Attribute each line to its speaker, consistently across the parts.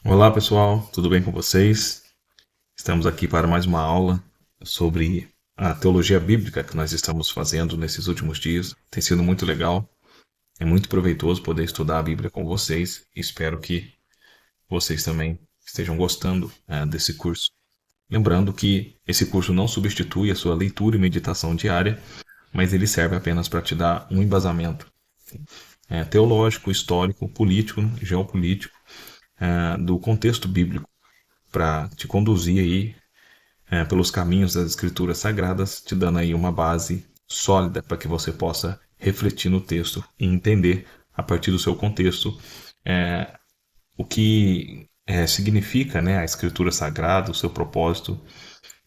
Speaker 1: Olá pessoal, tudo bem com vocês? Estamos aqui para mais uma aula sobre a teologia bíblica que nós estamos fazendo nesses últimos dias. Tem sido muito legal, é muito proveitoso poder estudar a Bíblia com vocês. Espero que vocês também estejam gostando desse curso. Lembrando que esse curso não substitui a sua leitura e meditação diária, mas ele serve apenas para te dar um embasamento teológico, histórico, político, geopolítico do contexto bíblico para te conduzir aí pelos caminhos das escrituras sagradas, te dando aí uma base sólida para que você possa refletir no texto e entender a partir do seu contexto o que significa, né, a escritura sagrada, o seu propósito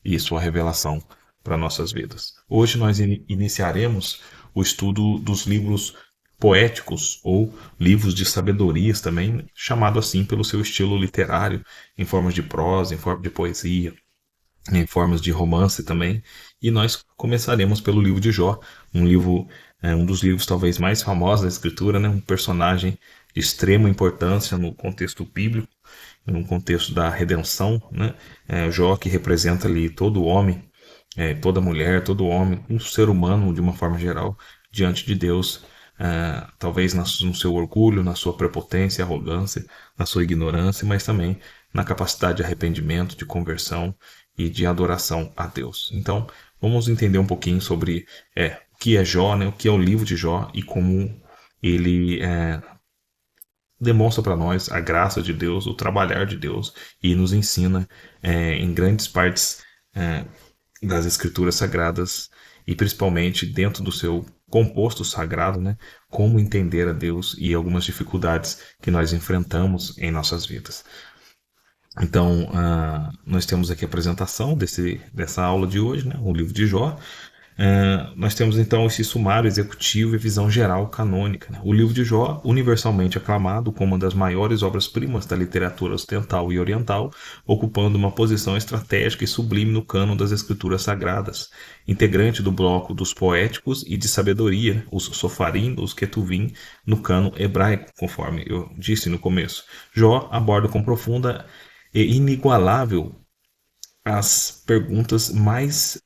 Speaker 1: e sua revelação para nossas vidas. Hoje nós iniciaremos o estudo dos livros poéticos ou livros de sabedorias também, chamado assim pelo seu estilo literário, em formas de prosa, em forma de poesia, em formas de romance também. E nós começaremos pelo livro de Jó, um livro, um dos livros talvez mais famosos da escritura, né? Um personagem de extrema importância no contexto bíblico, no contexto da redenção, né? Jó que representa ali todo homem, toda mulher, todo homem, um ser humano de uma forma geral, diante de Deus, talvez no seu orgulho, na sua prepotência, arrogância, na sua ignorância, mas também na capacidade de arrependimento, de conversão e de adoração a Deus. Então, vamos entender um pouquinho sobre o que é Jó, né, o que é o livro de Jó e como ele demonstra para nós a graça de Deus, o trabalhar de Deus e nos ensina em grandes partes das escrituras sagradas e principalmente dentro do seu composto sagrado, né, como entender a Deus e algumas dificuldades que nós enfrentamos em nossas vidas. Então, nós temos aqui a apresentação dessa aula de hoje, né, o livro de Jó. Nós temos então esse sumário executivo e visão geral canônica, né? O livro de Jó, universalmente aclamado como uma das maiores obras-primas da literatura ocidental e oriental, ocupando uma posição estratégica e sublime no cânon das escrituras sagradas, integrante do bloco dos poéticos e de sabedoria, né? Os sofarim, os ketuvim, no cânon hebraico, conforme eu disse no começo. Jó aborda com profunda e inigualável as perguntas mais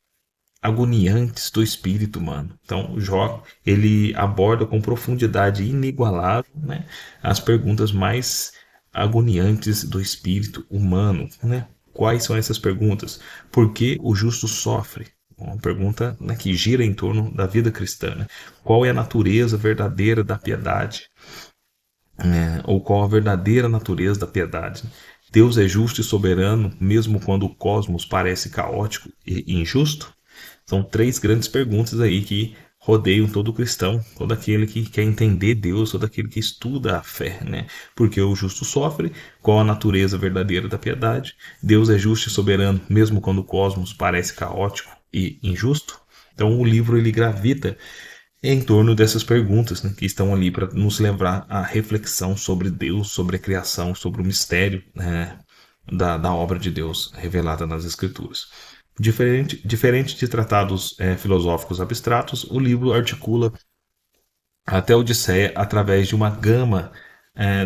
Speaker 1: agoniantes do espírito humano. Então, Jó, ele aborda com profundidade inigualável, né, as perguntas mais agoniantes do espírito humano, né? Quais são essas perguntas? Por que o justo sofre? Uma pergunta, né, que gira em torno da vida cristã. Né? Qual é a natureza verdadeira da piedade? Ou qual a verdadeira natureza da piedade? Deus é justo e soberano, mesmo quando o cosmos parece caótico e injusto? São três grandes perguntas aí que rodeiam todo cristão, todo aquele que quer entender Deus, todo aquele que estuda a fé, né? Porque o justo sofre, qual a natureza verdadeira da piedade? Deus é justo e soberano, mesmo quando o cosmos parece caótico e injusto? Então o livro ele gravita em torno dessas perguntas, né, que estão ali para nos levar à reflexão sobre Deus, sobre a criação, sobre o mistério, né, da obra de Deus revelada nas Escrituras. Diferente de tratados filosóficos abstratos, o livro articula até a Odisseia através de uma gama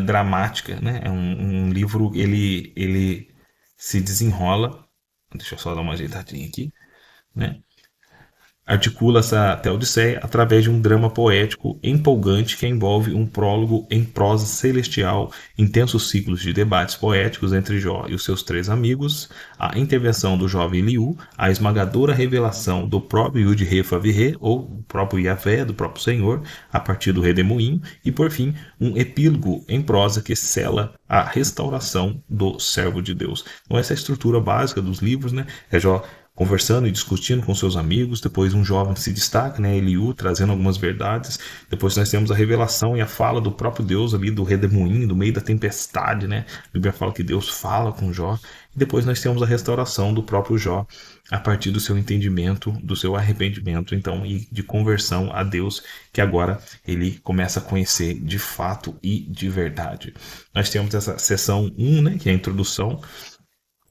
Speaker 1: dramática. Né? É um livro, ele se desenrola. Deixa eu só dar uma ajeitadinha aqui. Né? Articula essa Teodiceia através de um drama poético empolgante que envolve um prólogo em prosa celestial, intensos ciclos de debates poéticos entre Jó e os seus três amigos, a intervenção do jovem Eliú, a esmagadora revelação do próprio Yud-Re-Fa-Vi-Re, ou o próprio Yahvé, do próprio Senhor, a partir do redemoinho, e por fim, um epílogo em prosa que sela a restauração do servo de Deus. Então essa é a estrutura básica dos livros, né? É Jó conversando e discutindo com seus amigos, depois um jovem se destaca, né, Eliú, trazendo algumas verdades, depois nós temos a revelação e a fala do próprio Deus ali, do redemoinho, do meio da tempestade, né, a Bíblia fala que Deus fala com Jó, e depois nós temos a restauração do próprio Jó, a partir do seu entendimento, do seu arrependimento, então, e de conversão a Deus, que agora ele começa a conhecer de fato e de verdade. Nós temos essa seção 1, né, que é a introdução,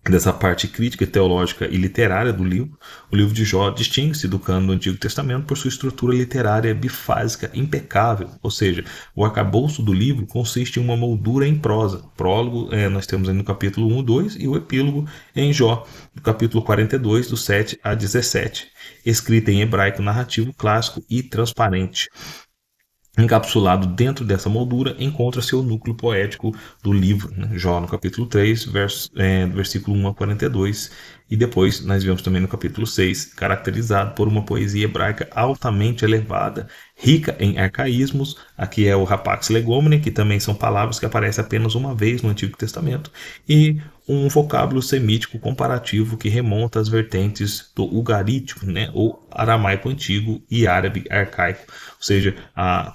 Speaker 1: dessa parte crítica, teológica e literária do livro, o livro de Jó distingue-se do cânon do Antigo Testamento por sua estrutura literária bifásica impecável, ou seja, o arcabouço do livro consiste em uma moldura em prosa. Prólogo nós temos aí no capítulo 1, 2 e o epílogo em Jó, no capítulo 42, do 7 a 17, escrita em hebraico narrativo clássico e transparente. Encapsulado dentro dessa moldura, encontra-se o núcleo poético do livro, né? Jó no capítulo 3, versículo 1 a 42, e depois nós vemos também no capítulo 6, caracterizado por uma poesia hebraica altamente elevada, rica em arcaísmos, aqui é o rapax legomene, que também são palavras que aparecem apenas uma vez no Antigo Testamento, e um vocábulo semítico comparativo que remonta às vertentes do ugarítico, né, ou aramaico antigo e árabe arcaico, ou seja,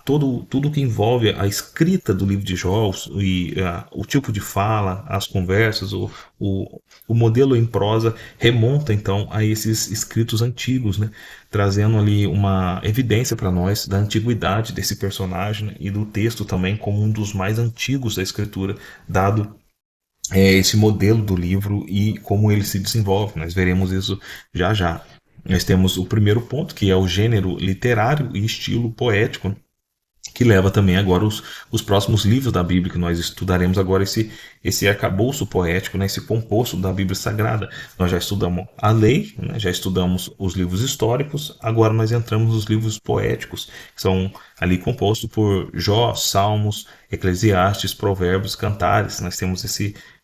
Speaker 1: tudo que envolve a escrita do livro de Jó e o tipo de fala, as conversas, o modelo em prosa remonta então a esses escritos antigos, né, trazendo ali uma evidência para nós da antiguidade desse personagem, né, e do texto também como um dos mais antigos da escritura, dado esse modelo do livro e como ele se desenvolve. Nós veremos isso já já. Nós temos o primeiro ponto, que é o gênero literário e estilo poético, que leva também agora os próximos livros da Bíblia, que nós estudaremos agora esse arcabouço poético, né, esse composto da Bíblia Sagrada. Nós já estudamos a lei, né, já estudamos os livros históricos, agora nós entramos nos livros poéticos, que são ali compostos por Jó, Salmos, Eclesiastes, Provérbios, Cantares. Nós temos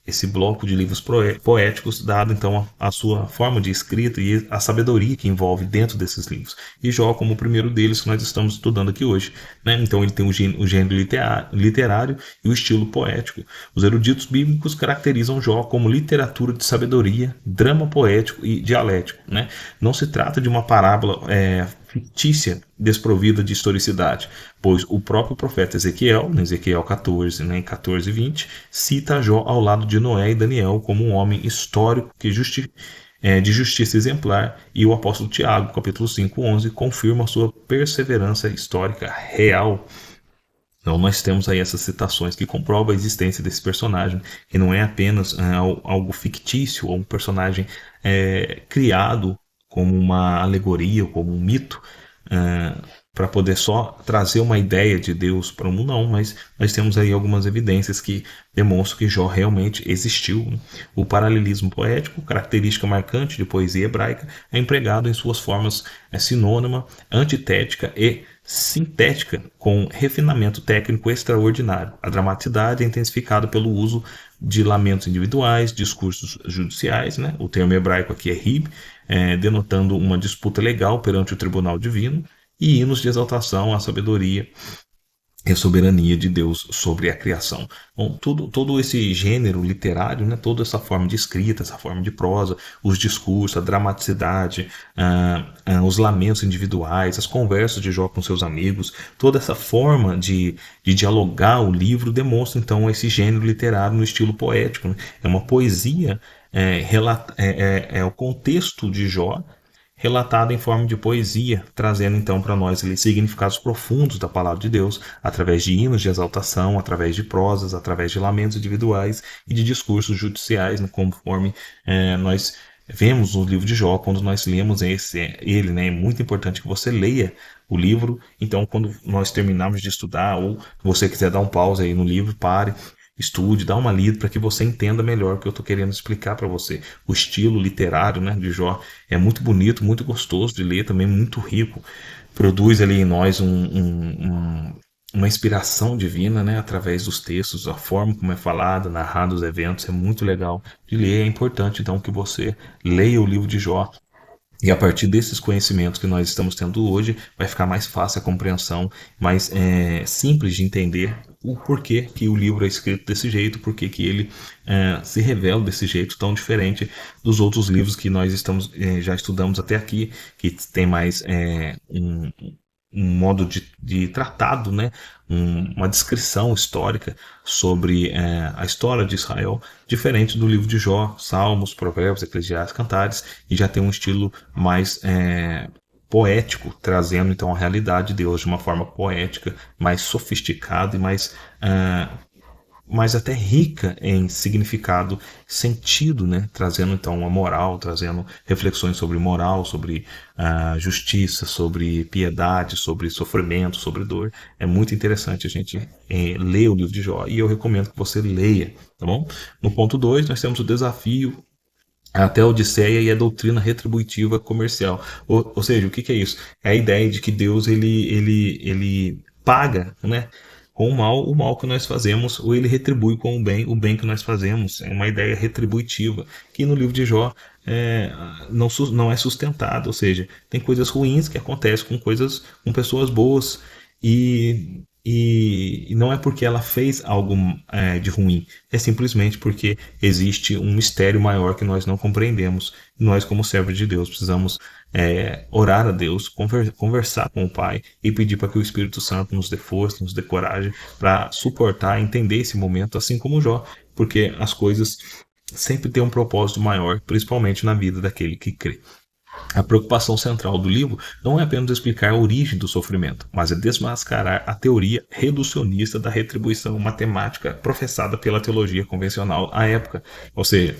Speaker 1: esse bloco de livros poéticos, dado então a sua forma de escrita e a sabedoria que envolve dentro desses livros. E Jó como o primeiro deles que nós estamos estudando aqui hoje, né? Então ele tem o gênero literário e o estilo poético. Os eruditos bíblicos caracterizam Jó como literatura de sabedoria, drama poético e dialético, né? Não se trata de uma parábola fictícia, desprovida de historicidade, pois o próprio profeta Ezequiel, em Ezequiel 14, né, 14 e 20, cita Jó ao lado de Noé e Daniel como um homem histórico de justiça exemplar, e o apóstolo Tiago, capítulo 5, 11, confirma sua perseverança histórica real. Então nós temos aí essas citações que comprovam a existência desse personagem, que não é apenas algo fictício ou um personagem criado como uma alegoria, como um mito, para poder só trazer uma ideia de Deus para o mundo, não, mas nós temos aí algumas evidências que demonstram que Jó realmente existiu. O paralelismo poético, característica marcante de poesia hebraica, é empregado em suas formas sinônima, antitética e sintética, com refinamento técnico extraordinário. A dramaticidade é intensificada pelo uso de lamentos individuais, discursos judiciais, né? O termo hebraico aqui é rib, denotando uma disputa legal perante o tribunal divino, e hinos de exaltação à sabedoria e a soberania de Deus sobre a criação. Bom, todo esse gênero literário, né, toda essa forma de escrita, essa forma de prosa, os discursos, a dramaticidade, os lamentos individuais, as conversas de Jó com seus amigos, toda essa forma de dialogar o livro demonstra então esse gênero literário no estilo poético, né? É uma poesia, é o contexto de Jó relatado em forma de poesia, trazendo então para nós ali significados profundos da palavra de Deus, através de hinos de exaltação, através de prosas, através de lamentos individuais e de discursos judiciais, né, conforme nós vemos no livro de Jó, quando nós lemos ele, né, é muito importante que você leia o livro. Então, quando nós terminarmos de estudar, ou você quiser dar um pause aí no livro, pare, estude, dá uma lida para que você entenda melhor o que eu estou querendo explicar para você. O estilo literário, né, de Jó é muito bonito, muito gostoso de ler, também muito rico. Produz ali em nós uma inspiração divina, né, através dos textos, a forma como é falada, narrado os eventos, é muito legal de ler. É importante então que você leia o livro de Jó. E a partir desses conhecimentos que nós estamos tendo hoje, vai ficar mais fácil a compreensão, mais simples de entender o porquê que o livro é escrito desse jeito, porquê que ele se revela desse jeito tão diferente dos outros livros que nós já estudamos até aqui, que tem mais um modo de tratado, né? Uma descrição histórica sobre a história de Israel, diferente do livro de Jó, Salmos, Provérbios, Eclesiastes, Cantares, e já tem um estilo mais poético, trazendo então a realidade de Deus de uma forma poética, mais sofisticada e mais mas até rica em significado, sentido, né? Trazendo então uma moral, trazendo reflexões sobre moral, sobre justiça, sobre piedade, sobre sofrimento, sobre dor. É muito interessante a gente ler o livro de Jó, e eu recomendo que você leia, tá bom? No ponto 2, nós temos o desafio até a Odisseia e a doutrina retributiva comercial. Ou seja, o que é isso? É a ideia de que Deus ele paga, né, com o mal que nós fazemos, ou ele retribui com o bem que nós fazemos. É uma ideia retributiva, que no livro de Jó não é sustentado. Ou seja, tem coisas ruins que acontecem com pessoas boas, e não é porque ela fez algo de ruim, é simplesmente porque existe um mistério maior que nós não compreendemos. Nós, como servos de Deus, precisamos orar a Deus, conversar com o Pai e pedir para que o Espírito Santo nos dê força, nos dê coragem para suportar, entender esse momento, assim como Jó, porque as coisas sempre têm um propósito maior, principalmente na vida daquele que crê. A preocupação central do livro não é apenas explicar a origem do sofrimento, mas é desmascarar a teoria reducionista da retribuição matemática professada pela teologia convencional à época. Ou seja,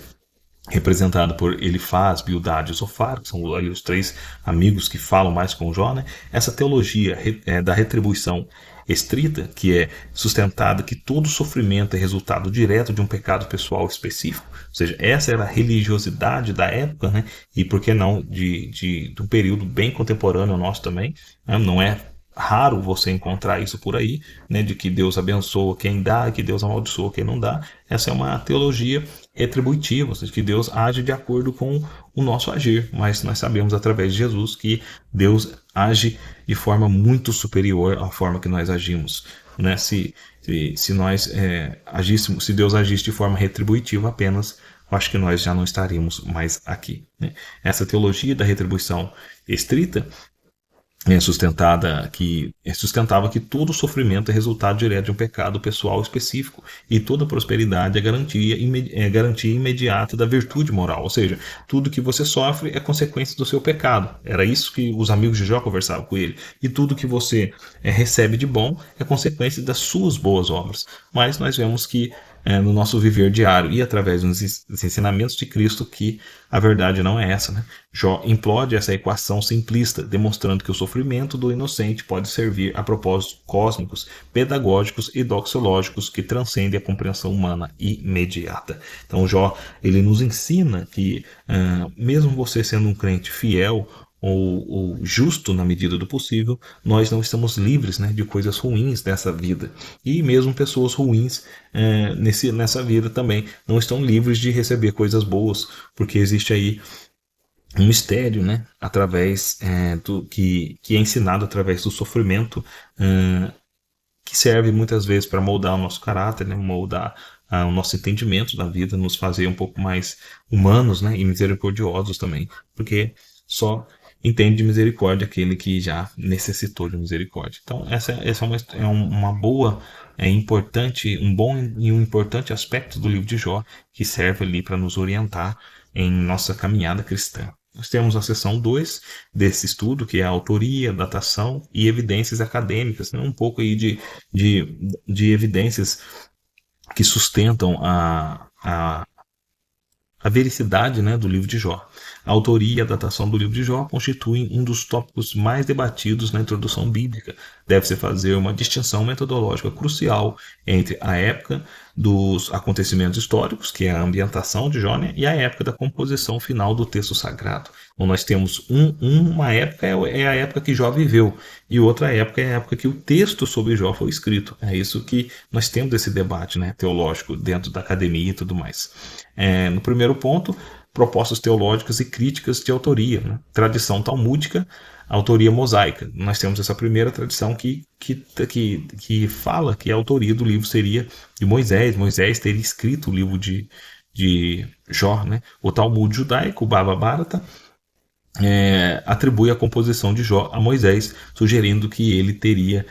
Speaker 1: representada por Elifaz, Bildad e Zofar, que são ali os três amigos que falam mais com Jó, né? Essa teologia da retribuição estrita, que é sustentada que todo sofrimento é resultado direto de um pecado pessoal específico. Ou seja, essa era a religiosidade da época, né? E por que não de um período bem contemporâneo nosso também, né? Não é raro você encontrar isso por aí, né, de que Deus abençoa quem dá e que Deus amaldiçoa quem não dá. Essa é uma teologia retributiva, ou seja, que Deus age de acordo com o nosso agir, mas nós sabemos através de Jesus que Deus age de forma muito superior à forma que nós agimos, né? Se nós agíssemos, se Deus agisse de forma retributiva apenas, eu acho que nós já não estaríamos mais aqui, né? Essa teologia da retribuição estrita sustentava que todo sofrimento é resultado direto de um pecado pessoal específico, e toda prosperidade é garantia imediata da virtude moral. Ou seja, tudo que você sofre é consequência do seu pecado. Era isso que os amigos de Jó conversavam com ele. E tudo que você recebe de bom é consequência das suas boas obras. Mas nós vemos que no nosso viver diário e através dos ensinamentos de Cristo que a verdade não é essa, né? Jó implode essa equação simplista, demonstrando que o sofrimento do inocente pode servir a propósitos cósmicos, pedagógicos e doxológicos que transcendem a compreensão humana imediata. Então Jó, ele nos ensina que mesmo você sendo um crente fiel ou justo na medida do possível, nós não estamos livres, né, de coisas ruins dessa vida. E mesmo pessoas ruins nessa vida também não estão livres de receber coisas boas, porque existe aí um mistério, né, através que é ensinado através do sofrimento, que serve muitas vezes para moldar o nosso caráter, né, moldar o nosso entendimento da vida, nos fazer um pouco mais humanos, né, e misericordiosos também, porque só entende de misericórdia aquele que já necessitou de misericórdia. Então essa é uma boa, importante, um bom e um importante aspecto do livro de Jó, que serve ali para nos orientar em nossa caminhada cristã. Nós temos a seção 2 desse estudo, que é a autoria, datação e evidências acadêmicas, né? Um pouco aí de evidências que sustentam a vericidade, né, do livro de Jó. A autoria e a datação do livro de Jó constituem um dos tópicos mais debatidos na introdução bíblica. Deve-se fazer uma distinção metodológica crucial entre a época dos acontecimentos históricos, que é a ambientação de Jó, né, e a época da composição final do texto sagrado. Então nós temos uma época é a época que Jó viveu, e outra época é a época que o texto sobre Jó foi escrito. É isso que nós temos esse debate, né, teológico dentro da academia e tudo mais. No primeiro ponto, propostas teológicas e críticas de autoria, né? Tradição talmúdica, autoria mosaica. Nós temos essa primeira tradição que fala que a autoria do livro seria de Moisés. Moisés teria escrito o livro de Jó, né? O Talmud judaico, o Bava Bárata, atribui a composição de Jó a Moisés, sugerindo que ele teria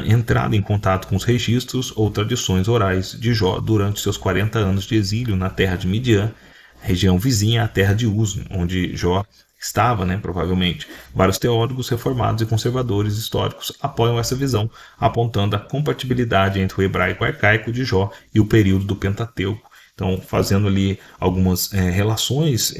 Speaker 1: entrado em contato com os registros ou tradições orais de Jó durante seus 40 anos de exílio na terra de Midian, região vizinha à terra de Uz, onde Jó estava, né, provavelmente. Vários teólogos reformados e conservadores históricos apoiam essa visão, apontando a compatibilidade entre o hebraico arcaico de Jó e o período do Pentateuco. Então, fazendo ali algumas relações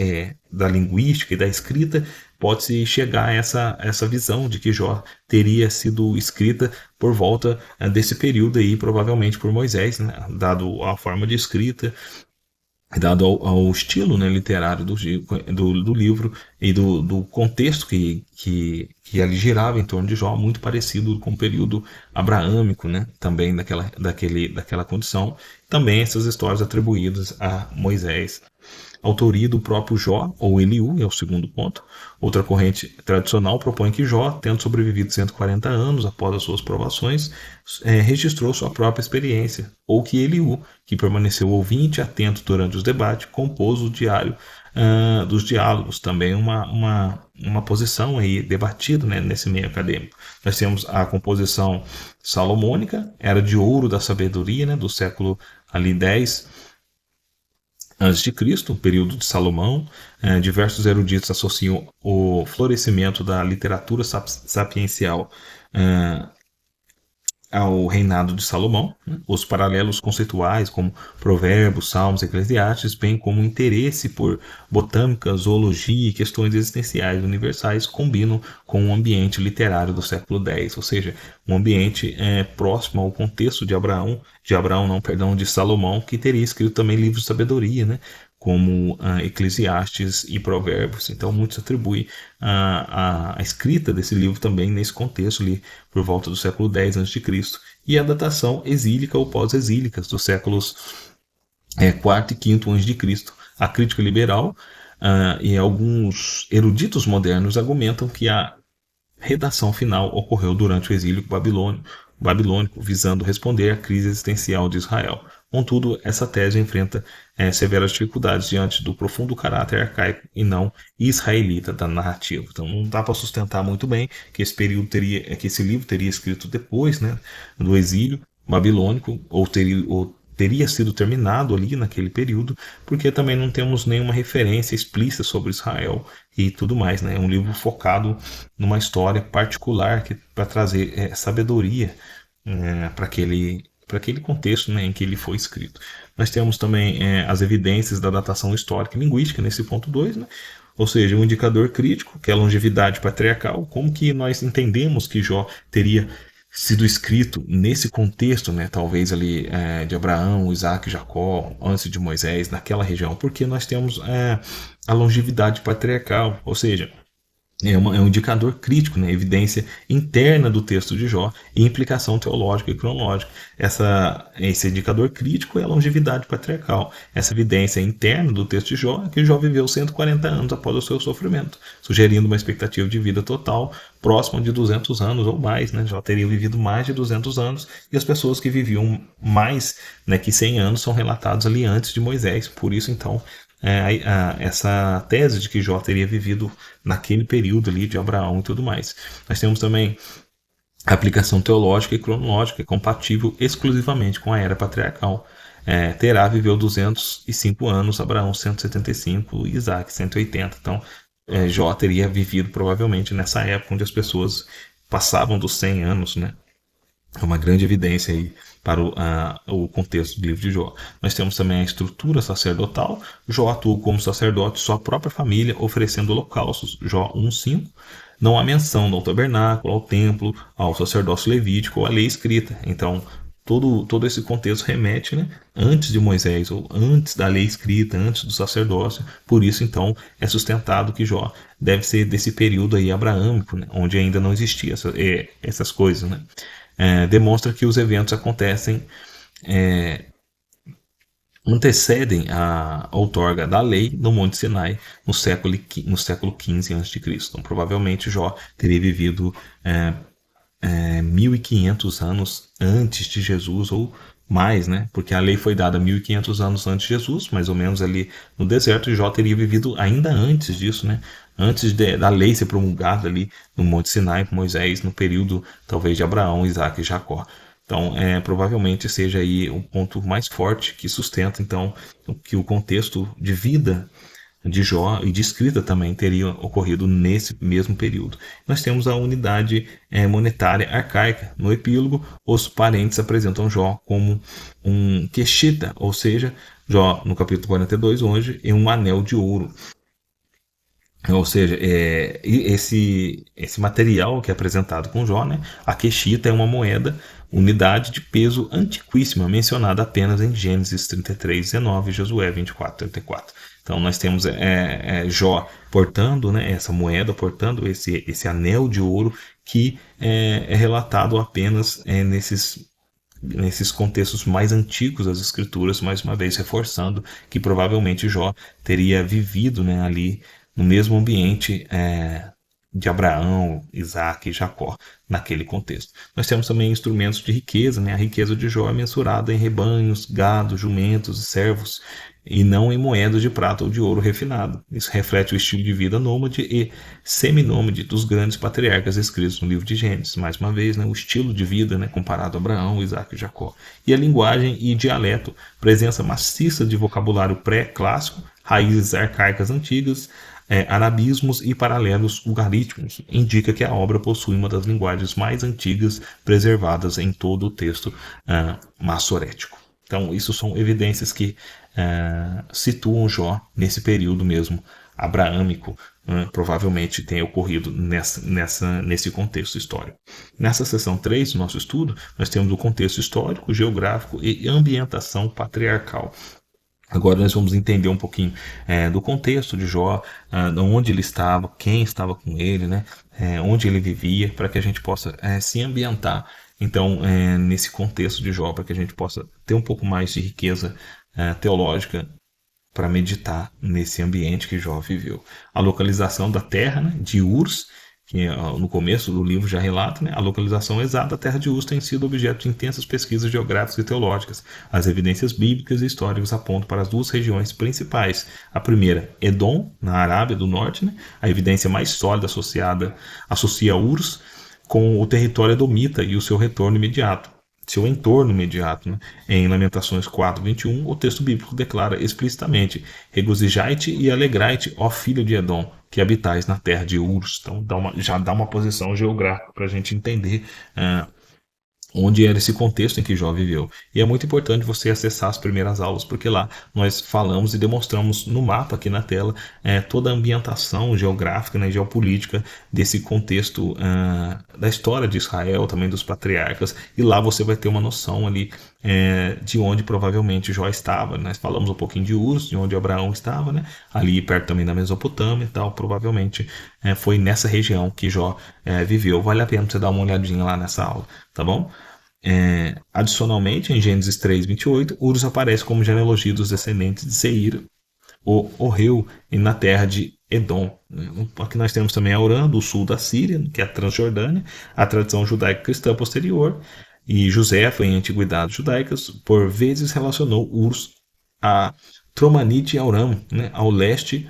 Speaker 1: da linguística e da escrita, pode-se chegar a essa visão de que Jó teria sido escrita por volta desse período aí, provavelmente por Moisés, né, dado a forma de escrita, dado ao estilo, né, literário do livro e do contexto que ali girava em torno de Jó, muito parecido com o período abraâmico, né, também daquela condição. Também essas histórias atribuídas a Moisés. Autoria do próprio Jó, ou Eliú, é o segundo ponto. Outra corrente tradicional propõe que Jó, tendo sobrevivido 140 anos após as suas provações, registrou sua própria experiência, ou que Eliú, que permaneceu ouvinte e atento durante os debates, compôs o diário dos diálogos, também uma posição aí debatida, né, nesse meio acadêmico. Nós temos a composição salomônica, era de ouro da sabedoria, né, do século ali 10 antes de Cristo, período de Salomão. Diversos eruditos associam o florescimento da literatura sapiencial ao reinado de Salomão. Os paralelos conceituais, como Provérbios, Salmos, Eclesiastes, bem como o interesse por botânica, zoologia e questões existenciais universais, combinam com o ambiente literário do século X, ou seja, um ambiente próximo ao contexto de Salomão, que teria escrito também livros de sabedoria, né? Como Eclesiastes e Provérbios. Então, muitos atribuem a escrita desse livro também nesse contexto ali, por volta do século X a.C., e a datação exílica ou pós-exílica, dos séculos IV e V a.C. A crítica liberal e alguns eruditos modernos argumentam que a redação final ocorreu durante o exílio babilônico, visando responder à crise existencial de Israel. Contudo, essa tese enfrenta severas dificuldades diante do profundo caráter arcaico e não israelita da narrativa. Então, não dá para sustentar muito bem que que esse livro teria escrito depois, né, do exílio babilônico, ou teria sido terminado ali naquele período, porque também não temos nenhuma referência explícita sobre Israel e tudo mais, né? É um livro focado numa história particular para trazer sabedoria para aquele contexto, né, em que ele foi escrito. Nós temos também as evidências da datação histórica e linguística nesse ponto 2, né? Ou seja, um indicador crítico, que é a longevidade patriarcal, como que nós entendemos que Jó teria sido escrito nesse contexto, né, talvez ali de Abraão, Isaac, Jacó, antes de Moisés, naquela região, porque nós temos a longevidade patriarcal, ou seja, é um indicador crítico, né? Evidência interna do texto de Jó e implicação teológica e cronológica. Esse indicador crítico é a longevidade patriarcal. Essa evidência interna do texto de Jó é que Jó viveu 140 anos após o seu sofrimento, sugerindo uma expectativa de vida total próxima de 200 anos ou mais, né? Jó teria vivido mais de 200 anos e as pessoas que viviam mais, né, que 100 anos são relatados ali antes de Moisés. Por isso, então, essa tese de que Jó teria vivido naquele período ali de Abraão e tudo mais. Nós temos também a aplicação teológica e cronológica, compatível exclusivamente com a era patriarcal. Terá viveu 205 anos, Abraão 175 e Isaac 180. Então, Jó teria vivido provavelmente nessa época onde as pessoas passavam dos 100 anos, né? É uma grande evidência aí para o contexto do livro de Jó. Nós temos também a estrutura sacerdotal. Jó atuou como sacerdote de sua própria família, oferecendo holocaustos. Jó 1:5. Não há menção ao tabernáculo, ao templo, ao sacerdócio levítico ou à lei escrita. Então, todo esse contexto remete, né, antes de Moisés, ou antes da lei escrita, antes do sacerdócio. Por isso, então, é sustentado que Jó deve ser desse período aí abraâmico, né, onde ainda não existiam essas coisas, né? Demonstra que os eventos acontecem, antecedem a outorga da lei no Monte Sinai no século XV a.C. Então, provavelmente Jó teria vivido 1.500 anos antes de Jesus ou mais, né? Porque a lei foi dada 1.500 anos antes de Jesus, mais ou menos ali no deserto, e Jó teria vivido ainda antes disso, né? Antes da lei ser promulgada ali no Monte Sinai com Moisés, no período talvez de Abraão, Isaac e Jacó. Então, provavelmente seja aí um ponto mais forte que sustenta, então, que o contexto de vida de Jó e de escrita também teria ocorrido nesse mesmo período. Nós temos a unidade monetária arcaica. No epílogo, os parentes apresentam Jó como um quexita, ou seja, Jó, no capítulo 42, hoje, é um anel de ouro. Ou seja, esse material que é apresentado com Jó, né, a quexita é uma moeda, unidade de peso antiquíssima, mencionada apenas em Gênesis 33:19 e Josué 24:34. Então nós temos Jó portando, né, essa moeda, portando esse anel de ouro que é relatado apenas nesses contextos mais antigos das escrituras, mais uma vez reforçando que provavelmente Jó teria vivido, né, ali no mesmo ambiente de Abraão, Isaac e Jacó, naquele contexto. Nós temos também instrumentos de riqueza, né? A riqueza de Jó é mensurada em rebanhos, gado, jumentos e servos, e não em moedas de prata ou de ouro refinado. Isso reflete o estilo de vida nômade e seminômade dos grandes patriarcas escritos no livro de Gênesis. Mais uma vez, né, o estilo de vida, né, comparado a Abraão, Isaac e Jacó. E a linguagem e dialeto, presença maciça de vocabulário pré-clássico, raízes arcaicas antigas, arabismos e paralelos ugarítimos, indica que a obra possui uma das linguagens mais antigas preservadas em todo o texto massorético. Então, isso são evidências que situam Jó nesse período mesmo abraâmico, provavelmente tenha ocorrido nesse contexto histórico. Nessa seção 3 do nosso estudo, nós temos o contexto histórico, geográfico e ambientação patriarcal. Agora nós vamos entender um pouquinho do contexto de Jó, de onde ele estava, quem estava com ele, né, onde ele vivia, para que a gente possa se ambientar, então, nesse contexto de Jó, para que a gente possa ter um pouco mais de riqueza teológica para meditar nesse ambiente que Jó viveu. A localização da terra, né, de Urs, que no começo do livro já relata, né, a localização exata da terra de Uz tem sido objeto de intensas pesquisas geográficas e teológicas. As evidências bíblicas e históricas apontam para as duas regiões principais. A primeira, Edom, na Arábia do Norte, né, a evidência mais sólida associa Urs com o território edomita e o seu retorno imediato. Seu entorno imediato. Né? Em Lamentações 4:21, o texto bíblico declara explicitamente: regozijai-te e alegrai-te, ó filho de Edom, que habitais na terra de Urs. Então já dá uma posição geográfica para a gente entender onde era esse contexto em que Jó viveu. E é muito importante você acessar as primeiras aulas, porque lá nós falamos e demonstramos no mapa aqui na tela toda a ambientação geográfica, né, geopolítica desse contexto da história de Israel, também dos patriarcas, e lá você vai ter uma noção ali de onde provavelmente Jó estava. Nós falamos um pouquinho de Uz, de onde Abraão estava, né, ali perto também da Mesopotâmia e tal, provavelmente foi nessa região que Jó viveu. Vale a pena você dar uma olhadinha lá nessa aula, tá bom? Adicionalmente, em Gênesis 3:28, Urs aparece como genealogia dos descendentes de Seir, o Oreu, na terra de Edom. Aqui nós temos também a Orã, do sul da Síria, que é a Transjordânia, a tradição judaica cristã posterior, e Joséfo, em antiguidades judaicas, por vezes relacionou Urs a Tromanite e Aram, né, ao leste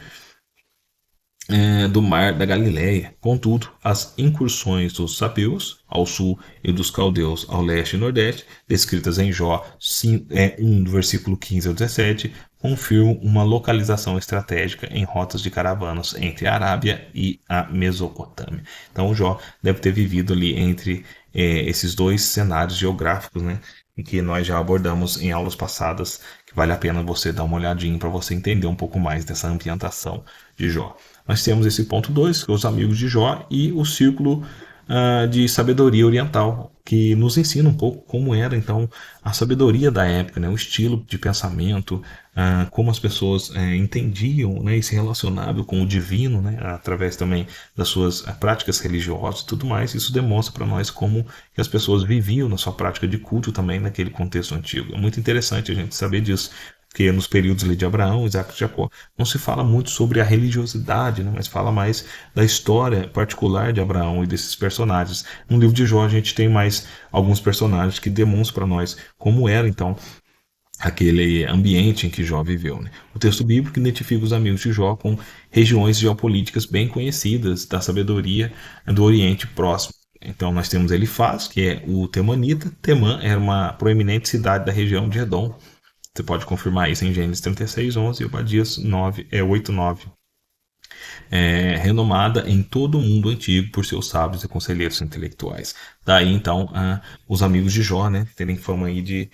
Speaker 1: do mar da Galileia. Contudo, as incursões dos sabeus ao sul e dos caldeus ao leste e nordeste, descritas em Jó 1, do versículo 15 ao 17, confirmam uma localização estratégica em rotas de caravanas entre a Arábia e a Mesopotâmia. Então, Jó deve ter vivido ali entre esses dois cenários geográficos, né, em que nós já abordamos em aulas passadas, que vale a pena você dar uma olhadinha para você entender um pouco mais dessa ambientação de Jó. Nós temos esse ponto 2, que é os amigos de Jó, e o círculo de sabedoria oriental, que nos ensina um pouco como era então a sabedoria da época, né? O estilo de pensamento, como as pessoas entendiam, né? E se relacionavam com o divino, né? Através também das suas práticas religiosas e tudo mais. Isso demonstra para nós como que as pessoas viviam na sua prática de culto também naquele contexto antigo. É muito interessante a gente saber disso, porque nos períodos ali de Abraão, Isaac e Jacó, não se fala muito sobre a religiosidade, né, mas fala mais da história particular de Abraão e desses personagens. No livro de Jó a gente tem mais alguns personagens que demonstram para nós como era então aquele ambiente em que Jó viveu. Né? O texto bíblico identifica os amigos de Jó com regiões geopolíticas bem conhecidas da sabedoria do Oriente Próximo. Então nós temos Elifaz, que é o temanita. Temã era uma proeminente cidade da região de Edom. Você pode confirmar isso em Gênesis 36:11 e Obadias 8:9. Renomada em todo o mundo antigo por seus sábios e conselheiros intelectuais. Daí, então, os amigos de Jó, né, terem fama aí de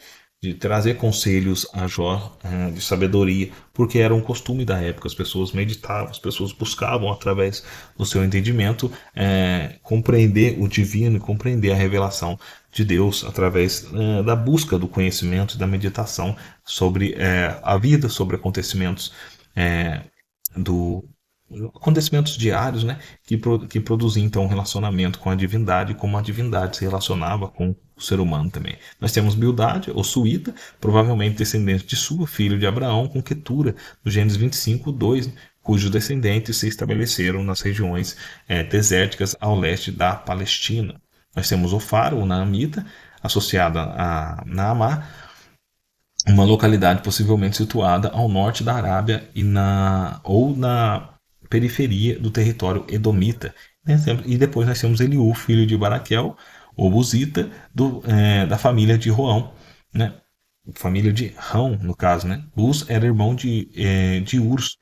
Speaker 1: trazer conselhos a Jó, de sabedoria, porque era um costume da época. As pessoas meditavam, as pessoas buscavam, através do seu entendimento, compreender o divino e compreender a revelação de Deus através da busca do conhecimento e da meditação sobre a vida, sobre acontecimentos do acontecimentos diários, né, que produziam então um relacionamento com a divindade, como a divindade se relacionava com o ser humano também. Nós temos Bildade, ou Suíta, provavelmente descendente de Sua, filho de Abraão, com Quetura, no Gênesis 25:2, cujos descendentes se estabeleceram nas regiões desérticas ao leste da Palestina. Nós temos Ofar, ou Naamita, associada a Naamá, uma localidade possivelmente situada ao norte da Arábia ou na periferia do território edomita. Né? E depois nós temos Eliú, filho de Baraquel, ou Buzita, da família de Roão, né? Família de Rão, no caso. Né? Buz era irmão de Urs,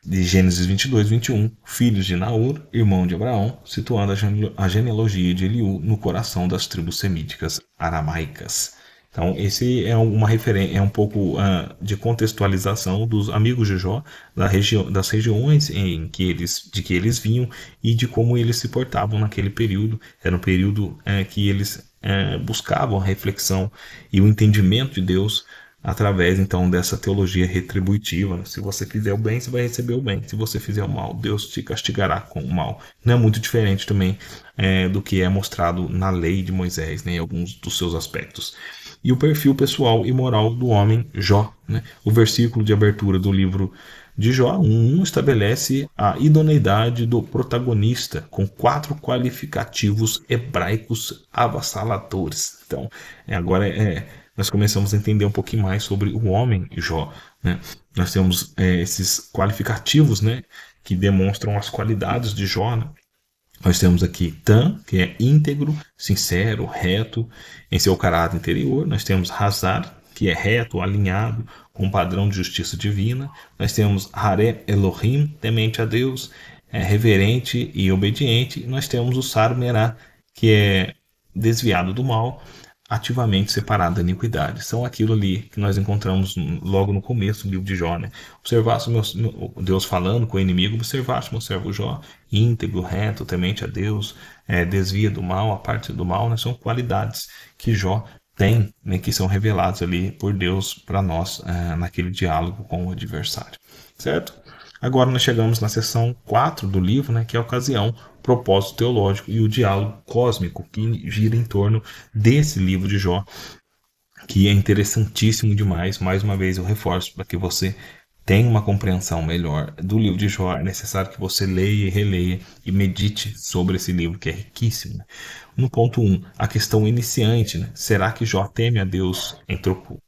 Speaker 1: de Gênesis 22:21, filhos de Naor, irmão de Abraão, situando a genealogia de Eliú no coração das tribos semíticas aramaicas. Então, esse é uma referência, é um pouco de contextualização dos amigos de Jó, das regiões de que eles vinham e de como eles se portavam naquele período. Era um período que eles buscavam a reflexão e o entendimento de Deus através, então, dessa teologia retributiva. Se você fizer o bem, você vai receber o bem. Se você fizer o mal, Deus te castigará com o mal. Não é muito diferente também do que é mostrado na lei de Moisés, né, em alguns dos seus aspectos. E o perfil pessoal e moral do homem Jó. Né? O versículo de abertura do livro de Jó 1 estabelece a idoneidade do protagonista com 4 qualificativos hebraicos avassaladores. Então, agora nós começamos a entender um pouquinho mais sobre o homem Jó. Né? Nós temos esses qualificativos, né, que demonstram as qualidades de Jó. Né? Nós temos aqui Tan, que é íntegro, sincero, reto em seu caráter interior. Nós temos Hazar, que é reto, alinhado com um padrão de justiça divina. Nós temos Haré Elohim, temente a Deus, reverente e obediente. E nós temos o Sar Merá, que é desviado do mal, ativamente separado da iniquidade. São aquilo ali que nós encontramos logo no começo do livro de Jó. Né? Observaste Deus falando com o inimigo, observaste meu servo Jó, íntegro, reto, temente a Deus, desvia do mal, a parte do mal. Né? São qualidades que Jó tem, né, que são reveladas ali por Deus para nós naquele diálogo com o adversário. Certo? Agora nós chegamos na seção 4 do livro, né, que é a ocasião, propósito teológico e o diálogo cósmico que gira em torno desse livro de Jó, que é interessantíssimo demais. Mais uma vez eu reforço, para que você tenha uma compreensão melhor do livro de Jó, é necessário que você leia, releia e medite sobre esse livro, que é riquíssimo. Né? No ponto 1, a questão iniciante, né? Será que Jó teme a Deus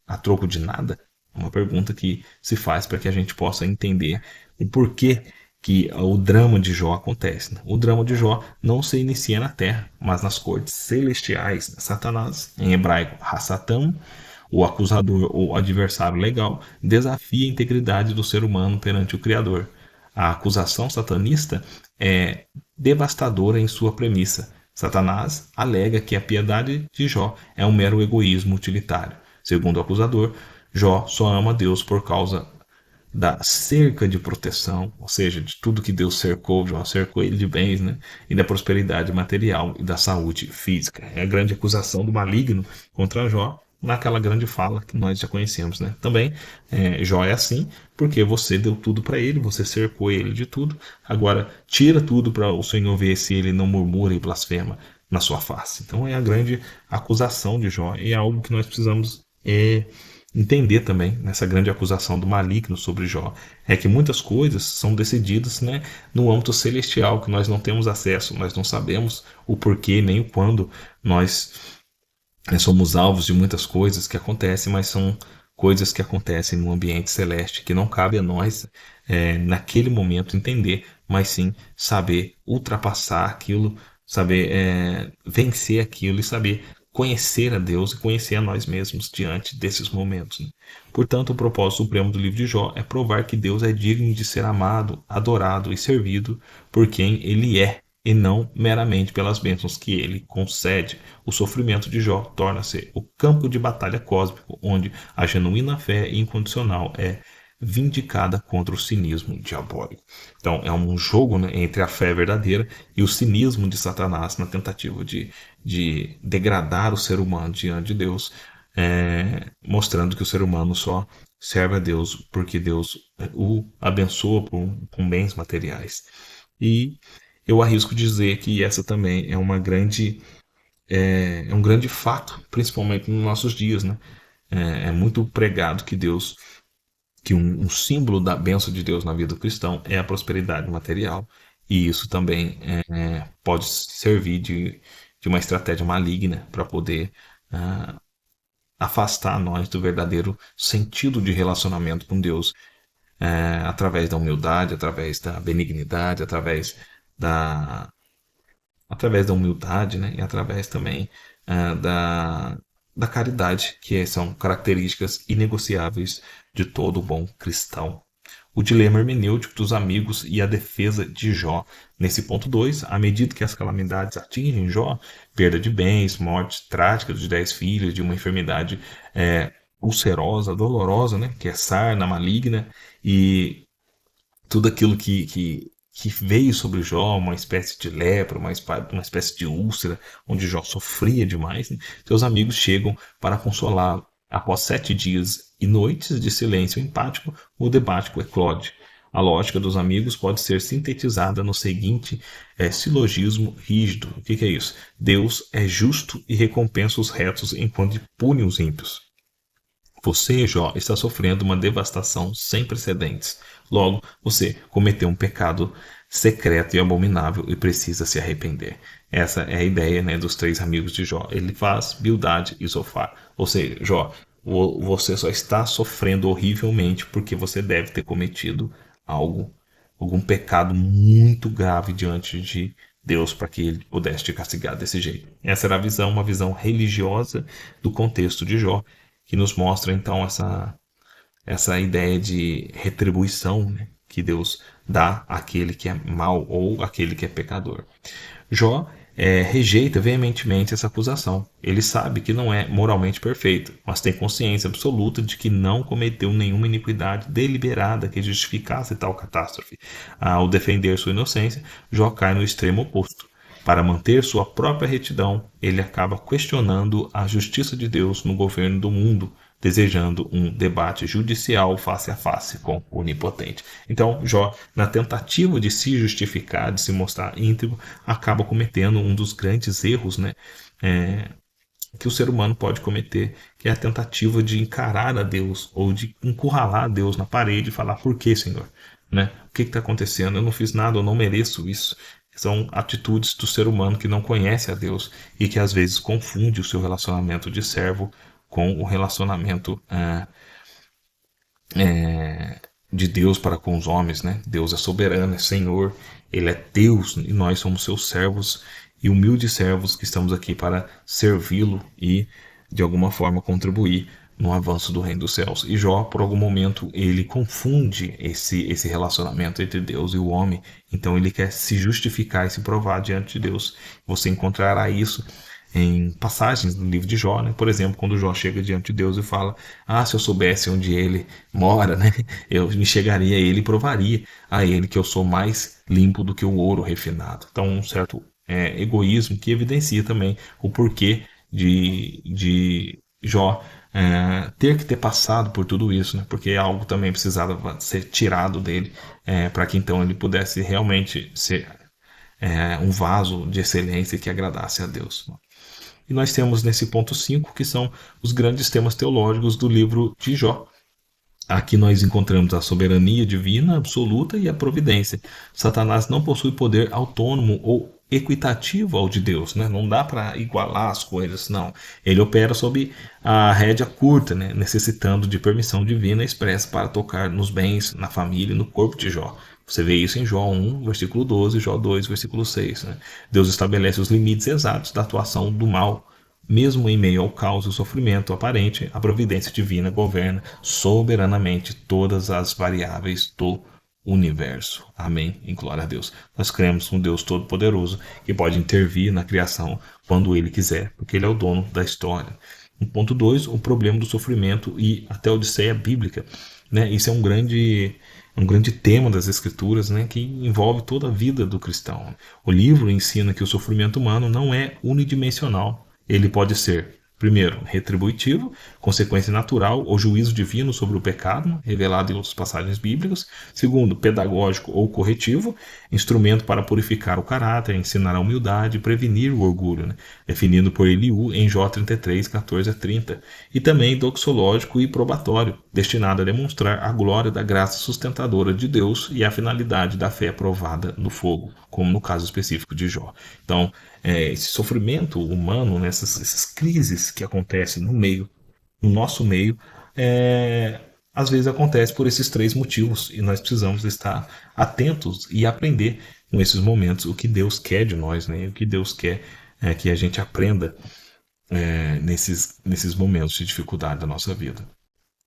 Speaker 1: a troco de nada? Uma pergunta que se faz para que a gente possa entender o porquê que o drama de Jó acontece. Né? O drama de Jó não se inicia na terra, mas nas cortes celestiais. Satanás, em hebraico, Hassatam, o acusador ou adversário legal, desafia a integridade do ser humano perante o Criador. A acusação satanista é devastadora em sua premissa. Satanás alega que a piedade de Jó é um mero egoísmo utilitário. Segundo o acusador, Jó só ama Deus por causa da cerca de proteção, ou seja, de tudo que Deus cercou, Jó cercou ele de bens, né? E da prosperidade material e da saúde física. É a grande acusação do maligno contra Jó, naquela grande fala que nós já conhecemos. Né? Também Jó é assim, porque você deu tudo para ele, você cercou ele de tudo, agora tira tudo para o Senhor ver se ele não murmura e blasfema na sua face. Então é a grande acusação de Jó, e é algo que nós precisamos entender também nessa grande acusação do maligno sobre Jó, é que muitas coisas são decididas, né, no âmbito celestial, que nós não temos acesso, nós não sabemos o porquê nem o quando nós somos alvos de muitas coisas que acontecem, mas são coisas que acontecem no ambiente celeste, que não cabe a nós naquele momento entender, mas sim saber ultrapassar aquilo, saber vencer aquilo e saber conhecer a Deus e conhecer a nós mesmos diante desses momentos, né? Portanto, o propósito supremo do livro de Jó é provar que Deus é digno de ser amado, adorado e servido por quem Ele é, e não meramente pelas bênçãos que Ele concede. O sofrimento de Jó torna-se o campo de batalha cósmico, onde a genuína fé incondicional é vindicada contra o cinismo diabólico. Então, é um jogo, né, entre a fé verdadeira e o cinismo de Satanás na tentativa de degradar o ser humano diante de Deus, mostrando que o ser humano só serve a Deus porque Deus o abençoa com bens materiais. E eu arrisco dizer que essa também é um grande fato, principalmente nos nossos dias, né? É muito pregado que um símbolo da bênção de Deus na vida do cristão é a prosperidade material. E isso também pode servir de uma estratégia maligna para poder afastar nós do verdadeiro sentido de relacionamento com Deus, através da humildade, através da benignidade, da, através da humildade, né? E através também da caridade, que são características inegociáveis de todo bom cristão. O dilema hermenêutico dos amigos e a defesa de Jó. Nesse ponto 2, à medida que as calamidades atingem Jó, perda de bens, morte trágica de 10 filhos, de uma enfermidade ulcerosa, dolorosa, né, que é sarna maligna, e tudo aquilo que veio sobre Jó, uma espécie de lepra, uma espécie de úlcera, onde Jó sofria demais, né? Seus amigos chegam para consolá-lo. Após 7 dias e noites de silêncio empático, o debate eclode. A lógica dos amigos pode ser sintetizada no seguinte silogismo rígido. O que é isso? Deus é justo e recompensa os retos enquanto pune os ímpios. Você, Jó, está sofrendo uma devastação sem precedentes. Logo, você cometeu um pecado secreto e abominável e precisa se arrepender. Essa é a ideia, né, dos 3 amigos de Jó. Ele faz Bildade e Zofar. Ou seja, Jó, você só está sofrendo horrivelmente porque você deve ter cometido algum pecado muito grave diante de Deus para que ele pudesse te castigar desse jeito. Essa era a visão, uma visão religiosa do contexto de Jó, que nos mostra então essa ideia de retribuição, né, que Deus dá àquele que é mau ou àquele que é pecador. Jó rejeita veementemente essa acusação. Ele sabe que não é moralmente perfeito, mas tem consciência absoluta de que não cometeu nenhuma iniquidade deliberada que justificasse tal catástrofe. Ao defender sua inocência, Jó cai no extremo oposto. Para manter sua própria retidão, ele acaba questionando a justiça de Deus no governo do mundo, desejando um debate judicial face a face com o onipotente. Então, Jó, na tentativa de se justificar, de se mostrar íntegro, acaba cometendo um dos grandes erros, né, que o ser humano pode cometer, que é a tentativa de encarar a Deus ou de encurralar Deus na parede e falar: por que, Senhor? Né? O que está acontecendo? Eu não fiz nada, eu não mereço isso. São atitudes do ser humano que não conhece a Deus e que às vezes confunde o seu relacionamento de servo com o relacionamento de Deus para com os homens, né? Deus é soberano, é Senhor, Ele é Deus e nós somos seus servos e humildes servos que estamos aqui para servi-lo e de alguma forma contribuir no avanço do reino dos céus. E Jó, por algum momento, ele confunde esse relacionamento entre Deus e o homem. Então ele quer se justificar e se provar diante de Deus. Você encontrará isso em passagens do livro de Jó, né? Por exemplo, quando Jó chega diante de Deus e fala: se eu soubesse onde ele mora, né, eu me chegaria a ele e provaria a ele que eu sou mais limpo do que o ouro refinado. Então, um certo egoísmo que evidencia também o porquê de Jó ter que ter passado por tudo isso, né? Porque algo também precisava ser tirado dele, para que então ele pudesse realmente ser um vaso de excelência que agradasse a Deus. E nós temos nesse ponto 5, que são os grandes temas teológicos do livro de Jó. Aqui nós encontramos a soberania divina absoluta e a providência. Satanás não possui poder autônomo ou equitativo ao de Deus, né? Não dá para igualar as coisas, não. Ele opera sob a rédea curta, né? Necessitando de permissão divina expressa para tocar nos bens, na família e no corpo de Jó. Você vê isso em Jó 1, versículo 12, Jó 2, versículo 6. Né? Deus estabelece os limites exatos da atuação do mal Mesmo em meio ao caos e ao sofrimento aparente, a providência divina governa soberanamente todas as variáveis do universo. Amém. Em glória a Deus. Nós cremos num Deus Todo-Poderoso que pode intervir na criação quando Ele quiser, porque Ele é o dono da história. No ponto 2, o problema do sofrimento e até a Odisseia bíblica. Né? Isso é um grande tema das Escrituras, né, que envolve toda a vida do cristão. O livro ensina que o sofrimento humano não é unidimensional. Ele pode ser, primeiro, retributivo, consequência natural ou juízo divino sobre o pecado, revelado em outras passagens bíblicas. Segundo, pedagógico ou corretivo, instrumento para purificar o caráter, ensinar a humildade e prevenir o orgulho, né? Definido por Eliú em Jó 33, 14 a 30. E também doxológico e probatório, destinado a demonstrar a glória da graça sustentadora de Deus e a finalidade da fé provada no fogo, como no caso específico de Jó. Então, esse sofrimento humano, né, essas crises que acontecem no nosso meio, às vezes acontece por esses três motivos e nós precisamos estar atentos e aprender com esses momentos o que Deus quer de nós, né, o que Deus quer que a gente aprenda nesses momentos de dificuldade da nossa vida.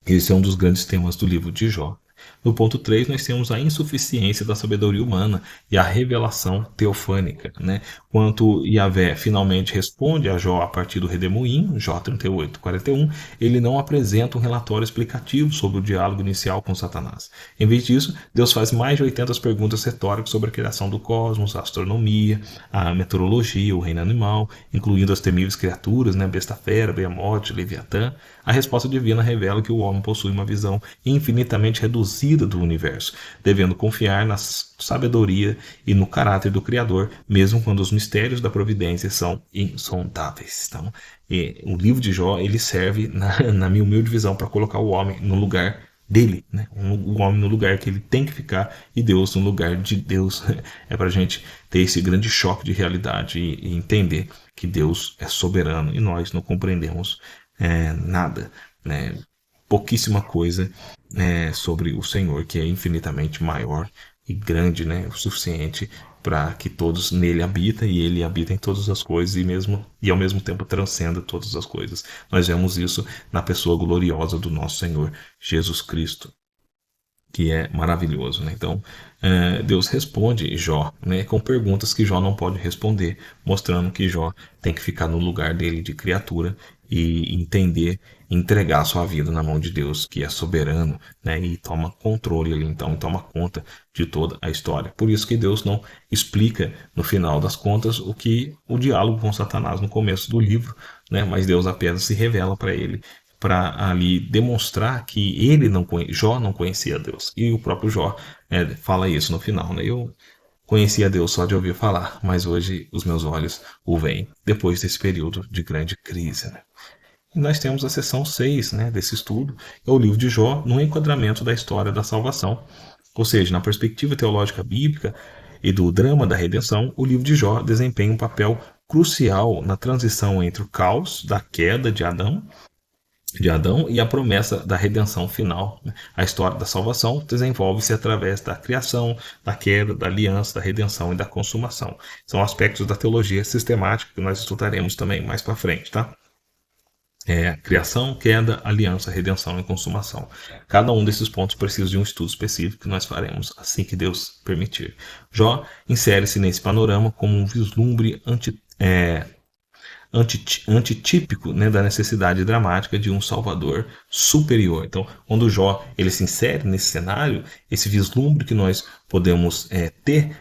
Speaker 1: Esse é um dos grandes temas do livro de Jó. No ponto 3, nós temos a insuficiência da sabedoria humana e a revelação teofânica. Né? Quando Yahvé finalmente responde a Jó a partir do redemoinho, Jó 38, 41, ele não apresenta um relatório explicativo sobre o diálogo inicial com Satanás. Em vez disso, Deus faz mais de 80 perguntas retóricas sobre a criação do cosmos, a astronomia, a meteorologia, o reino animal, incluindo as temíveis criaturas, né? Besta-fera, Behemoth, Leviatã. A resposta divina revela que o homem possui uma visão infinitamente reduzida do universo, devendo confiar na sabedoria e no caráter do Criador, mesmo quando os mistérios da providência são insondáveis. Então, o livro de Jó ele serve, na minha humilde visão, para colocar o homem no lugar dele, né? O homem no lugar que ele tem que ficar e Deus no lugar de Deus. É para a gente ter esse grande choque de realidade e entender que Deus é soberano e nós não compreendemos nada, né? Pouquíssima coisa sobre o Senhor, que é infinitamente maior e grande, né? O suficiente para que todos nele habitem e ele habita em todas as coisas e ao mesmo tempo transcenda todas as coisas. Nós vemos isso na pessoa gloriosa do nosso Senhor Jesus Cristo, que é maravilhoso, né? Então, Deus responde Jó, né, com perguntas que Jó não pode responder, mostrando que Jó tem que ficar no lugar dele de criatura e entender, entregar sua vida na mão de Deus, que é soberano, né, e toma controle ali, então, e toma conta de toda a história. Por isso que Deus não explica, no final das contas, o diálogo com Satanás no começo do livro, né, mas Deus apenas se revela para ele, para ali demonstrar que Jó não conhecia Deus. E o próprio Jó fala isso no final, né? Eu conhecia Deus só de ouvir falar, mas hoje os meus olhos o veem, depois desse período de grande crise, né? E nós temos a seção 6, né, desse estudo, que é o livro de Jó, no enquadramento da história da salvação. Ou seja, na perspectiva teológica bíblica e do drama da redenção, o livro de Jó desempenha um papel crucial na transição entre o caos da queda de Adão e a promessa da redenção final. A história da salvação desenvolve-se através da criação, da queda, da aliança, da redenção e da consumação. São aspectos da teologia sistemática que nós estudaremos também mais para frente, tá? Criação, queda, aliança, redenção e consumação. Cada um desses pontos precisa de um estudo específico que nós faremos assim que Deus permitir. Jó insere-se nesse panorama como um vislumbre antitípico, né, da necessidade dramática de um Salvador superior. Então, quando Jó ele se insere nesse cenário, esse vislumbre que nós podemos ter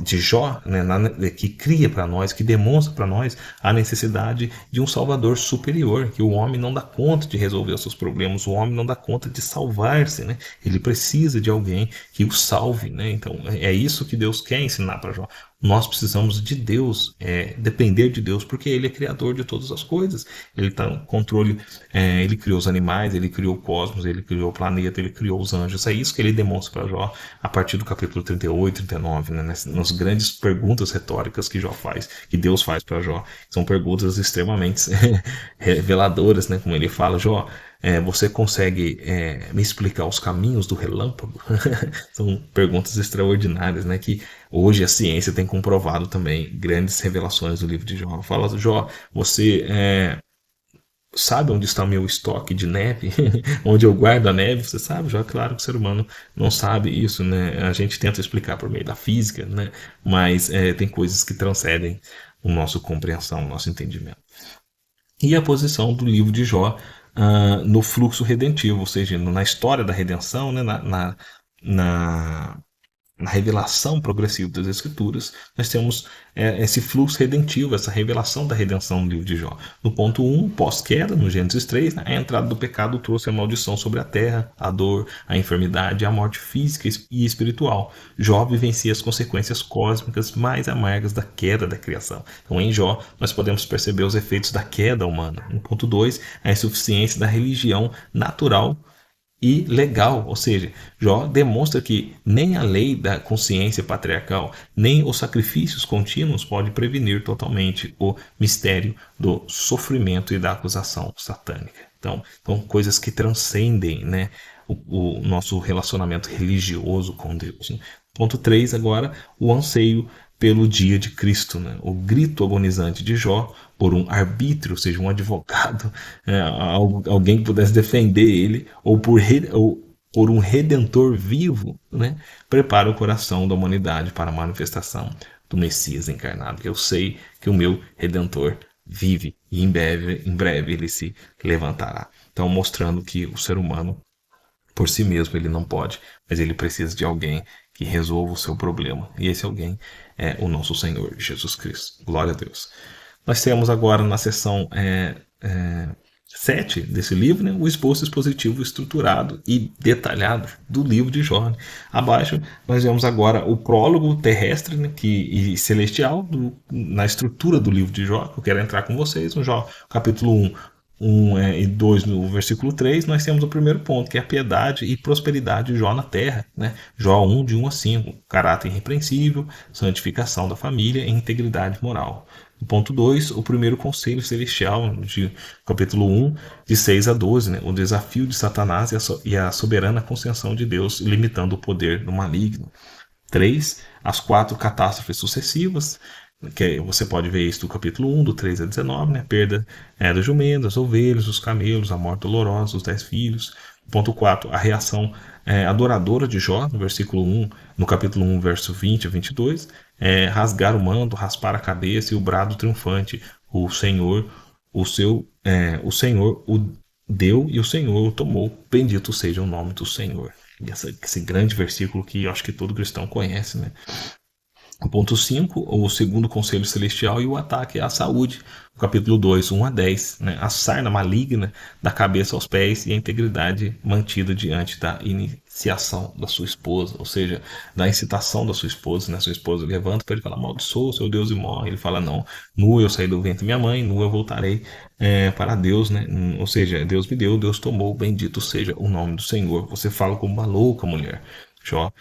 Speaker 1: de Jó, né, que cria para nós, que demonstra para nós a necessidade de um Salvador superior, que o homem não dá conta de resolver os seus problemas, o homem não dá conta de salvar-se, né? Ele precisa de alguém que o salve, né? Então é isso que Deus quer ensinar para Jó. Nós precisamos de Deus, depender de Deus, porque Ele é criador de todas as coisas. Ele está no controle, Ele criou os animais, Ele criou o cosmos, Ele criou o planeta, Ele criou os anjos. É isso que Ele demonstra para Jó a partir do capítulo 38, 49, né, nas grandes perguntas retóricas que Jó faz, que Deus faz para Jó. São perguntas extremamente reveladoras, né? Como ele fala, Jó, você consegue me explicar os caminhos do relâmpago? São perguntas extraordinárias, né? Que hoje a ciência tem comprovado também grandes revelações do livro de Jó. Fala, Jó, você sabe onde está o meu estoque de neve? Onde eu guardo a neve? Você sabe? Já claro que o ser humano não sabe isso, né? A gente tenta explicar por meio da física, né? Mas tem coisas que transcendem a nossa compreensão, o nosso entendimento. E a posição do livro de Jó no fluxo redentivo, ou seja, na história da redenção, né? Na na revelação progressiva das Escrituras, nós temos esse fluxo redentivo, essa revelação da redenção no livro de Jó. No ponto 1, pós-queda, no Gênesis 3, né, a entrada do pecado trouxe a maldição sobre a terra, a dor, a enfermidade, a morte física e espiritual. Jó vivencia as consequências cósmicas mais amargas da queda da criação. Então, em Jó, nós podemos perceber os efeitos da queda humana. No ponto 2, a insuficiência da religião natural e legal, ou seja, Jó demonstra que nem a lei da consciência patriarcal, nem os sacrifícios contínuos pode prevenir totalmente o mistério do sofrimento e da acusação satânica. Então coisas que transcendem, né, o nosso relacionamento religioso com Deus. Né? Ponto 3 agora, o anseio pelo dia de Cristo, né? O grito agonizante de Jó por um arbítrio, ou seja, um advogado, alguém que pudesse defender ele, ou por um redentor vivo, né? Prepara o coração da humanidade para a manifestação do Messias encarnado. Eu sei que o meu redentor vive e em breve ele se levantará. Então, mostrando que o ser humano por si mesmo ele não pode, mas ele precisa de alguém que resolva o seu problema. E esse alguém é o nosso Senhor Jesus Cristo. Glória a Deus. Nós temos agora na seção 7 desse livro, né, o esboço expositivo estruturado e detalhado do livro de Jó. Abaixo nós vemos agora o prólogo terrestre, né, e celestial na estrutura do livro de Jó, que eu quero entrar com vocês. No Jó, capítulo 1 e 2, no versículo 3, nós temos o primeiro ponto, que é a piedade e prosperidade de Jó na terra. Né? Jó 1, de 1 a 5, caráter irrepreensível, santificação da família e integridade moral. No ponto 2, o primeiro conselho celestial, de capítulo 1, de 6 a 12, né? O desafio de Satanás e a soberana concessão de Deus, limitando o poder do maligno. 3, as 4 catástrofes sucessivas, que você pode ver isso do capítulo 1, do 3 a 19, né? A perda dos jumentos, das ovelhas, dos camelos, a morte dolorosa, os 10 filhos. Ponto 4, a reação adoradora de Jó, no versículo 1, no capítulo 1, verso 20 a 22, rasgar o manto, raspar a cabeça e o brado triunfante. O Senhor, o Senhor o deu e o Senhor o tomou. Bendito seja o nome do Senhor. E esse grande versículo que eu acho que todo cristão conhece, né? Ponto 5, o segundo conselho celestial e o ataque à saúde. Capítulo 2, 1 a 10. Né? A sarna maligna da cabeça aos pés e a integridade mantida diante da iniciação da sua esposa. Ou seja, da incitação da sua esposa. Né? Sua esposa levanta para ele falar, amaldiçoa o seu Deus e morre. Ele fala, não, nu eu saí do ventre da minha mãe, nu eu voltarei para Deus. Né? Ou seja, Deus me deu, Deus tomou, bendito seja o nome do Senhor. Você fala como uma louca mulher. Jó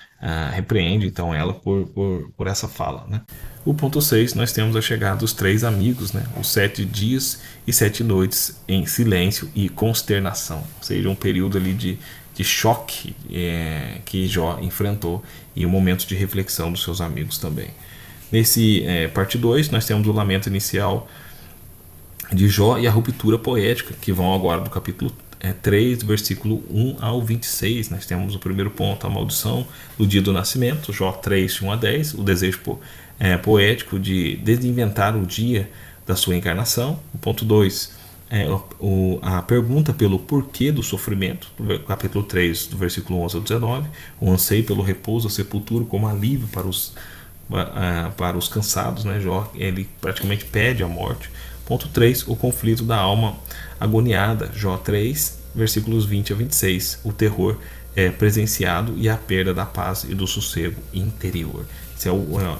Speaker 1: repreende então ela por essa fala. Né? O ponto 6, nós temos a chegada dos 3 amigos, né? Os 7 dias e 7 noites em silêncio e consternação, ou seja, um período ali de choque que Jó enfrentou e um momento de reflexão dos seus amigos também. Nesse parte 2, nós temos o lamento inicial de Jó e a ruptura poética, que vão agora do capítulo 3, versículo 1 ao 26. Nós temos o primeiro ponto, a maldição do dia do nascimento, Jó 3, 1 a 10, o desejo poético de desinventar o dia da sua encarnação. O ponto 2, a pergunta pelo porquê do sofrimento, capítulo 3, do versículo 11 ao 19, o anseio pelo repouso, a sepultura como alívio para os cansados. Né? Jó, ele praticamente pede a morte. Ponto 3, o conflito da alma agoniada, Jó 3, versículos 20 a 26, o terror presenciado e a perda da paz e do sossego interior. Essa é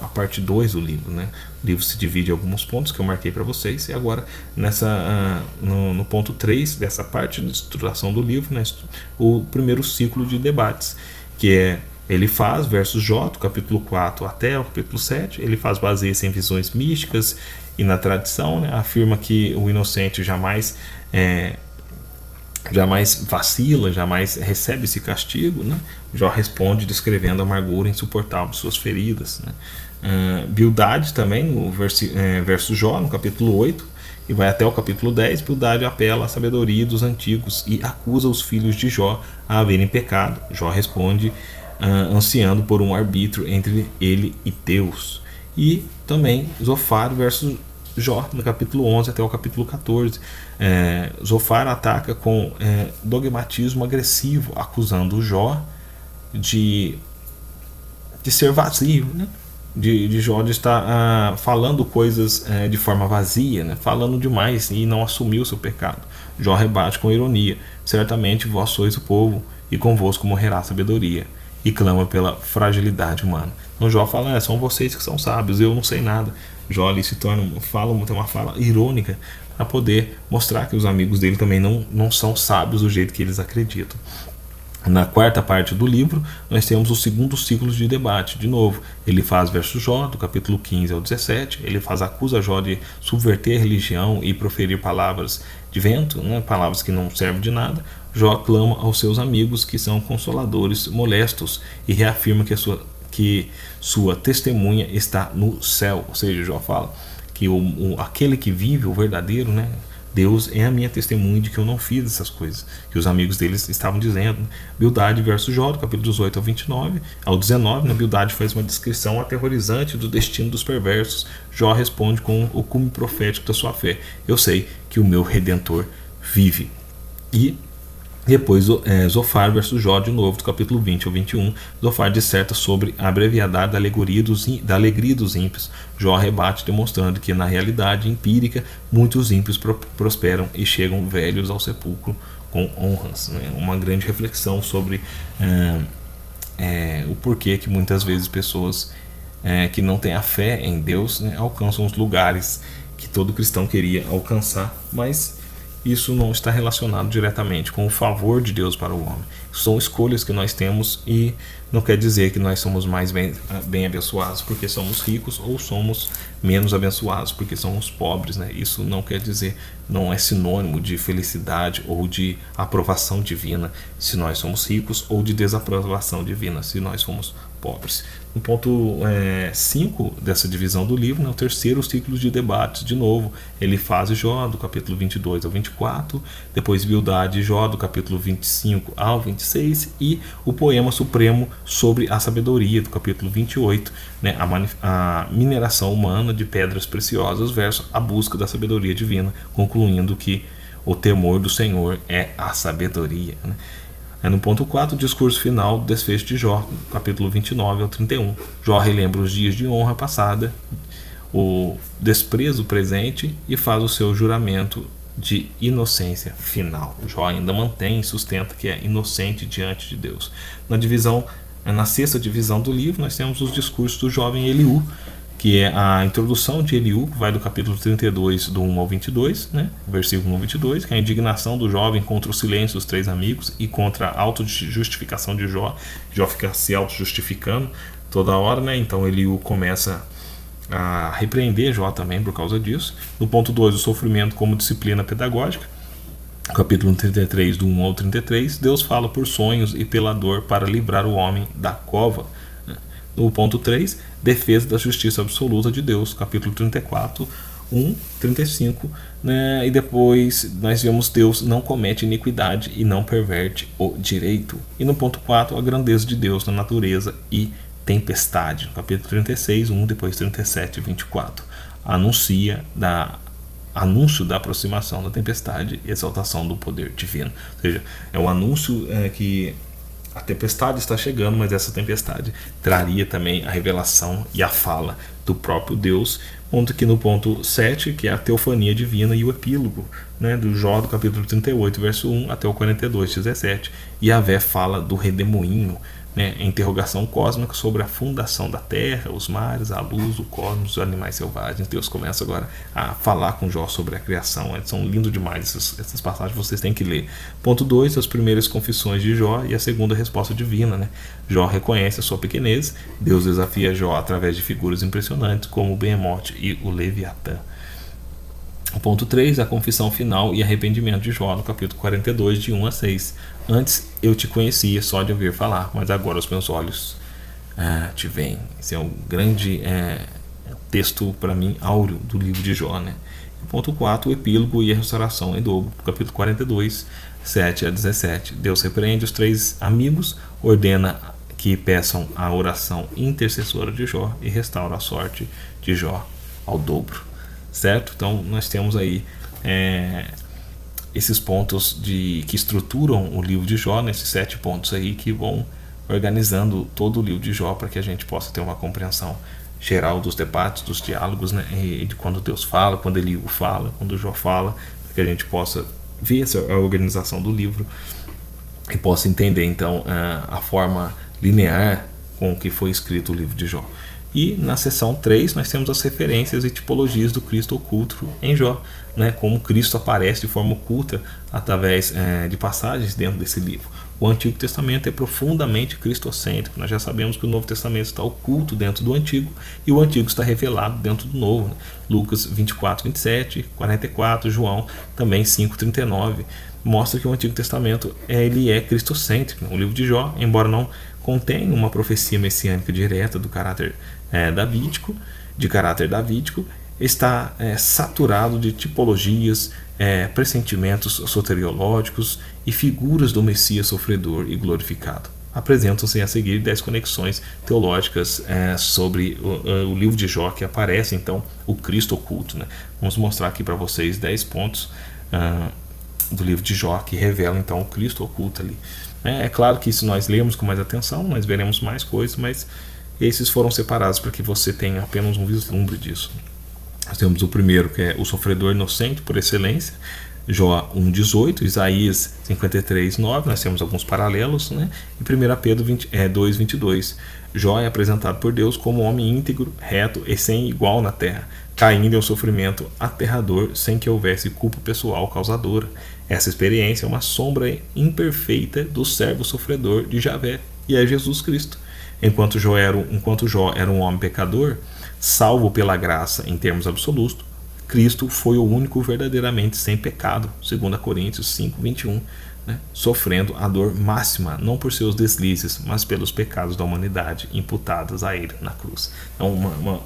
Speaker 1: a parte 2 do livro. Né? O livro se divide em alguns pontos que eu marquei para vocês, e agora no ponto 3 dessa parte de estruturação do livro, né, o primeiro ciclo de debates, que é Ele faz, versos Jó, do capítulo 4 até o capítulo 7, ele baseia-se em visões místicas e na tradição, né? Afirma que o inocente jamais vacila, jamais recebe esse castigo, né? Jó responde descrevendo a amargura insuportável de suas feridas, né? Bildade também, no verso Jó, no capítulo 8, e vai até o capítulo 10, Bildade apela à sabedoria dos antigos e acusa os filhos de Jó a haverem pecado. Jó responde ansiando por um arbítrio entre ele e Deus. E também Zofar versus Jó, no capítulo 11 até o capítulo 14. Zofar ataca com dogmatismo agressivo, acusando Jó de ser vazio, né? De Jó de estar falando coisas de forma vazia, né? Falando demais e não assumiu o seu pecado. Jó rebate com ironia: certamente vós sois o povo, e convosco morrerá a sabedoria. E clama pela fragilidade humana. Então Jó fala: são vocês que são sábios, eu não sei nada. Jó ali tem uma fala irônica para poder mostrar que os amigos dele também não são sábios do jeito que eles acreditam. Na quarta parte do livro, nós temos o segundo ciclo de debate. De novo, ele faz verso Jó, do capítulo 15 ao 17, ele acusa Jó de subverter a religião e proferir palavras de vento, né, palavras que não servem de nada. Jó clama aos seus amigos, que são consoladores molestos, e reafirma que sua testemunha está no céu. Ou seja, Jó fala que aquele que vive, o verdadeiro, né, Deus é a minha testemunha de que eu não fiz essas coisas que os amigos deles estavam dizendo. Bildade versus Jó, do capítulo 18 ao 19, Bildade faz uma descrição aterrorizante do destino dos perversos. Jó responde com o cume profético da sua fé: eu sei que o meu Redentor vive. E depois Zofar versus Jó, de novo, do capítulo 20 ao 21, Zofar disserta sobre a brevidade da alegria dos ímpios. Jó rebate, demonstrando que na realidade empírica muitos ímpios prosperam e chegam velhos ao sepulcro com honras, né? Uma grande reflexão sobre o porquê que muitas vezes pessoas que não têm a fé em Deus, né, alcançam os lugares que todo cristão queria alcançar, mas isso não está relacionado diretamente com o favor de Deus para o homem. São escolhas que nós temos, e não quer dizer que nós somos mais bem abençoados porque somos ricos, ou somos menos abençoados porque somos pobres, né? Isso não quer dizer, não é sinônimo de felicidade ou de aprovação divina se nós somos ricos, ou de desaprovação divina se nós somos pobres. No ponto 5 dessa divisão do livro, né, o terceiro ciclo de debates. De novo, ele faz Jó, do capítulo 22 ao 24, depois Bildade e Jó, do capítulo 25 ao 26, e o poema supremo sobre a sabedoria, do capítulo 28, né, a mineração humana de pedras preciosas versus a busca da sabedoria divina, concluindo que o temor do Senhor é a sabedoria, né? No ponto 4, o discurso final do desfecho de Jó, capítulo 29 ao 31. Jó relembra os dias de honra passada, o desprezo presente, e faz o seu juramento de inocência final. Jó ainda mantém e sustenta que é inocente diante de Deus. Na sexta divisão do livro, nós temos os discursos do jovem Eliú, que é a introdução de Eliú, que vai do capítulo 32, do 1 ao 22, né? Versículo 1 ao 22, que é a indignação do jovem contra o silêncio dos três amigos e contra a autojustificação de Jó. Jó fica se autojustificando toda hora, né? Então Eliú começa a repreender Jó também por causa disso. No ponto 2, o sofrimento como disciplina pedagógica. Capítulo 33, do 1 ao 33, Deus fala por sonhos e pela dor para livrar o homem da cova. No ponto 3, defesa da justiça absoluta de Deus, capítulo 34, 1, 35, né? E depois nós vemos Deus não comete iniquidade e não perverte o direito. E no ponto 4, a grandeza de Deus na natureza e tempestade, capítulo 36, 1, depois 37 e 24. Anúncio da aproximação da tempestade e exaltação do poder divino. Ou seja, é o anúncio que a tempestade está chegando, mas essa tempestade traria também a revelação e a fala do próprio Deus. Ponto que no ponto 7, que é a teofania divina e o epílogo né, do Jó, do capítulo 38, verso 1 até o 42, 17. Yahvé fala do redemoinho, né, a interrogação cósmica sobre a fundação da terra, os mares, a luz, o cosmos, os animais selvagens. Deus começa agora a falar com Jó sobre a criação. São lindos demais essas passagens, vocês têm que ler. Ponto 2, as primeiras confissões de Jó e a segunda resposta divina, né? Jó reconhece a sua pequenez, Deus desafia Jó através de figuras impressionantes como o Behemoth e o Leviatã. Ponto 3, a confissão final e arrependimento de Jó, no capítulo 42, de 1 a 6. Antes eu te conhecia só de ouvir falar, mas agora os meus olhos te veem. Esse é um grande texto, para mim, áureo do livro de Jó, né? Ponto 4, o epílogo e a restauração em dobro, capítulo 42, 7 a 17. Deus repreende os 3 amigos, ordena que peçam a oração intercessora de Jó e restaura a sorte de Jó ao dobro. Certo? Então nós temos aí esses pontos que estruturam o livro de Jó, nesses 7 pontos aí que vão organizando todo o livro de Jó para que a gente possa ter uma compreensão geral dos debates, dos diálogos, né? E de quando Deus fala, quando Eliú fala, quando Jó fala, para que a gente possa ver a organização do livro e possa entender então a forma linear com que foi escrito o livro de Jó. E na seção 3 nós temos as referências e tipologias do Cristo oculto em Jó, né? Como Cristo aparece de forma oculta através de passagens dentro desse livro. O Antigo Testamento é profundamente cristocêntrico. Nós já sabemos que o Novo Testamento está oculto dentro do Antigo e o Antigo está revelado dentro do Novo, né? Lucas 24, 27, 44, João também 5, 39. Mostra que o Antigo Testamento ele é cristocêntrico. O livro de Jó, embora não contenha uma profecia messiânica direta do caráter davídico, está saturado de tipologias, pressentimentos soteriológicos e figuras do Messias sofredor e glorificado. Apresentam-se a seguir 10 conexões teológicas sobre o livro de Jó, que aparece então o Cristo oculto, né? Vamos mostrar aqui para vocês 10 pontos do livro de Jó que revelam então o Cristo oculto ali. É claro que se nós lermos com mais atenção, nós veremos mais coisas, mas esses foram separados para que você tenha apenas um vislumbre disso. Nós temos o primeiro, que é o sofredor inocente por excelência, Jó 1,18, Isaías 53,9, nós temos alguns paralelos, né? E 1 Pedro 2,22, Jó é apresentado por Deus como homem íntegro, reto e sem igual na terra, caindo em um sofrimento aterrador sem que houvesse culpa pessoal causadora. Essa experiência é uma sombra imperfeita do servo sofredor de Yahvé, e é Jesus Cristo. Enquanto Jó era um homem pecador, salvo pela graça em termos absolutos, Cristo foi o único verdadeiramente sem pecado, 2 Coríntios 5, 21, né? Sofrendo a dor máxima, não por seus deslizes, mas pelos pecados da humanidade imputados a ele na cruz. Então,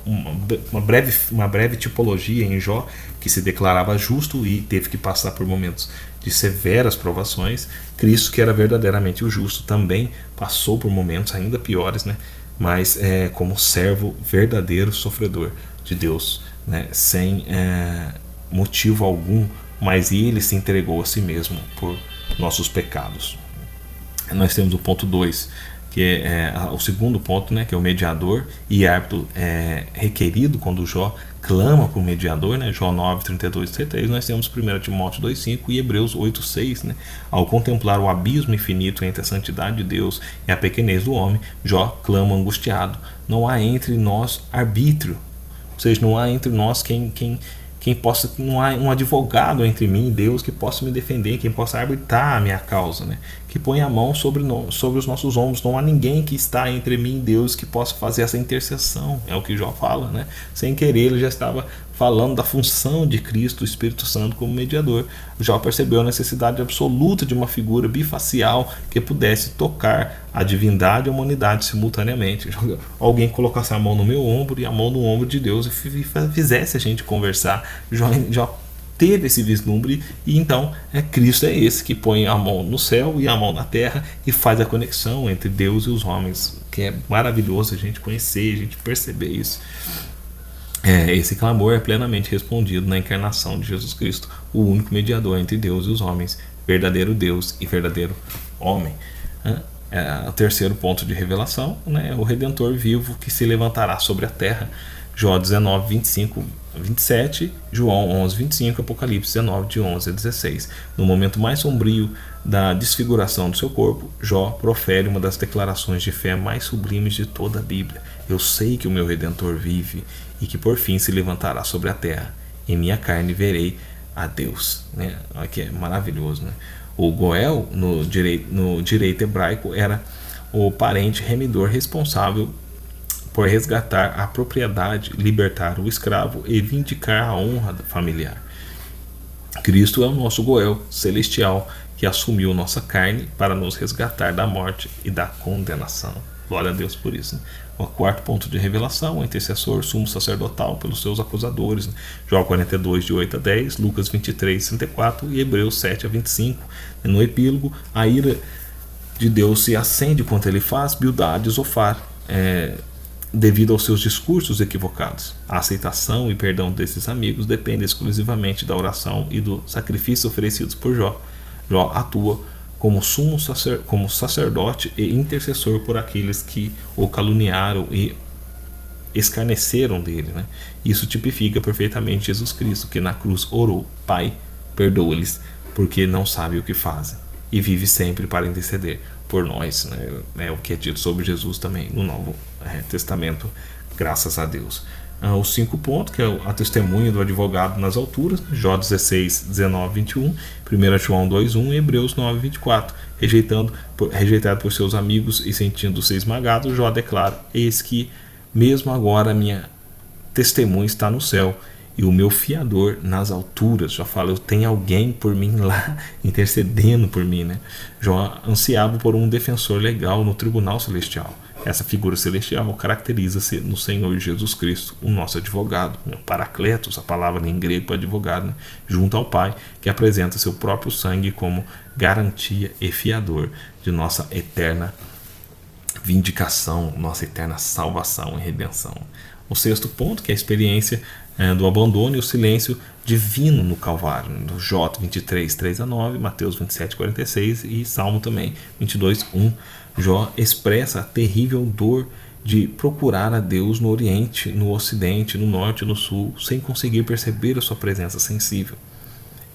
Speaker 1: uma breve tipologia em Jó, que se declarava justo e teve que passar por momentos de severas provações. Cristo, que era verdadeiramente o justo, também passou por momentos ainda piores, né? Mas como servo verdadeiro sofredor de Deus, né? Sem motivo algum, mas ele se entregou a si mesmo por nossos pecados. Nós temos o ponto 2, que é o segundo ponto, né, que é o mediador e árbitro requerido quando Jó clama por mediador, né, Jó 9, 32 e 33. Nós temos 1 Timóteo 2,5 e Hebreus 8,6, né, ao contemplar o abismo infinito entre a santidade de Deus e a pequenez do homem, Jó clama angustiado: não há entre nós arbítrio, ou seja, não há entre nós quem possa, não há um advogado entre mim e Deus que possa me defender, quem possa arbitrar a minha causa, né? Que põe a mão sobre os nossos ombros. Não há ninguém que está entre mim e Deus que possa fazer essa intercessão, é o que Jó fala, né? Sem querer ele já estava falando da função de Cristo, o Espírito Santo, como mediador. Jó percebeu a necessidade absoluta de uma figura bifacial que pudesse tocar a divindade e a humanidade simultaneamente. Alguém colocasse a mão no meu ombro e a mão no ombro de Deus e fizesse a gente conversar. Jó teve esse vislumbre, e então Cristo é esse que põe a mão no céu e a mão na terra e faz a conexão entre Deus e os homens, que é maravilhoso a gente conhecer, a gente perceber isso. Esse clamor é plenamente respondido na encarnação de Jesus Cristo, o único mediador entre Deus e os homens, verdadeiro Deus e verdadeiro homem. O terceiro ponto de revelação, né, o Redentor vivo que se levantará sobre a terra, Jó 19, 25, 27, João 11, 25, Apocalipse 19, de 11 a 16. No momento mais sombrio da desfiguração do seu corpo, Jó profere uma das declarações de fé mais sublimes de toda a Bíblia. Eu sei que o meu Redentor vive e que por fim se levantará sobre a terra. Em minha carne verei a Deus. Né? Olha que é maravilhoso. Né? O Goel, no direito hebraico, era o parente remidor responsável por resgatar a propriedade, libertar o escravo e vindicar a honra familiar. Cristo é o nosso Goel celestial que assumiu nossa carne para nos resgatar da morte e da condenação. Glória a Deus por isso. Né? O quarto ponto de revelação, o intercessor sumo sacerdotal pelos seus acusadores. Né? João 42, de 8 a 10, Lucas 23, 34 e Hebreus 7 a 25. No epílogo, a ira de Deus se acende quando ele faz Bildad e Zofar, devido aos seus discursos equivocados. A aceitação e perdão desses amigos depende exclusivamente da oração e do sacrifício oferecidos por Jó. Jó atua como como sacerdote e intercessor por aqueles que o caluniaram e escarneceram dele. Né? Isso tipifica perfeitamente Jesus Cristo, que na cruz orou: Pai, perdoa-lhes, porque não sabem o que fazem. E vive sempre para interceder por nós. Né? É o que é dito sobre Jesus também no Novo Testamento, graças a Deus. Os 5 pontos, que é a testemunha do advogado nas alturas, Jó 16, 19, 21, 1 João 2, 1 e Hebreus 9, 24. Rejeitado por seus amigos e sentindo-se esmagado, Jó declara: eis que mesmo agora a minha testemunha está no céu e o meu fiador nas alturas. Já fala, eu tenho alguém por mim lá, intercedendo por mim. Né? Jó ansiava por um defensor legal no tribunal celestial. Essa figura celestial caracteriza-se no Senhor Jesus Cristo, o nosso advogado, Paracletos, a palavra em grego para advogado, né? Junto ao Pai, que apresenta seu próprio sangue como garantia e fiador de nossa eterna vindicação, nossa eterna salvação e redenção. O 6º ponto, que é a experiência do abandono e o silêncio divino no Calvário, no Jó 23, 3 a 9, Mateus 27, 46 e Salmo também 22, 1. Jó expressa a terrível dor de procurar a Deus no Oriente, no Ocidente, no Norte e no Sul, sem conseguir perceber a sua presença sensível.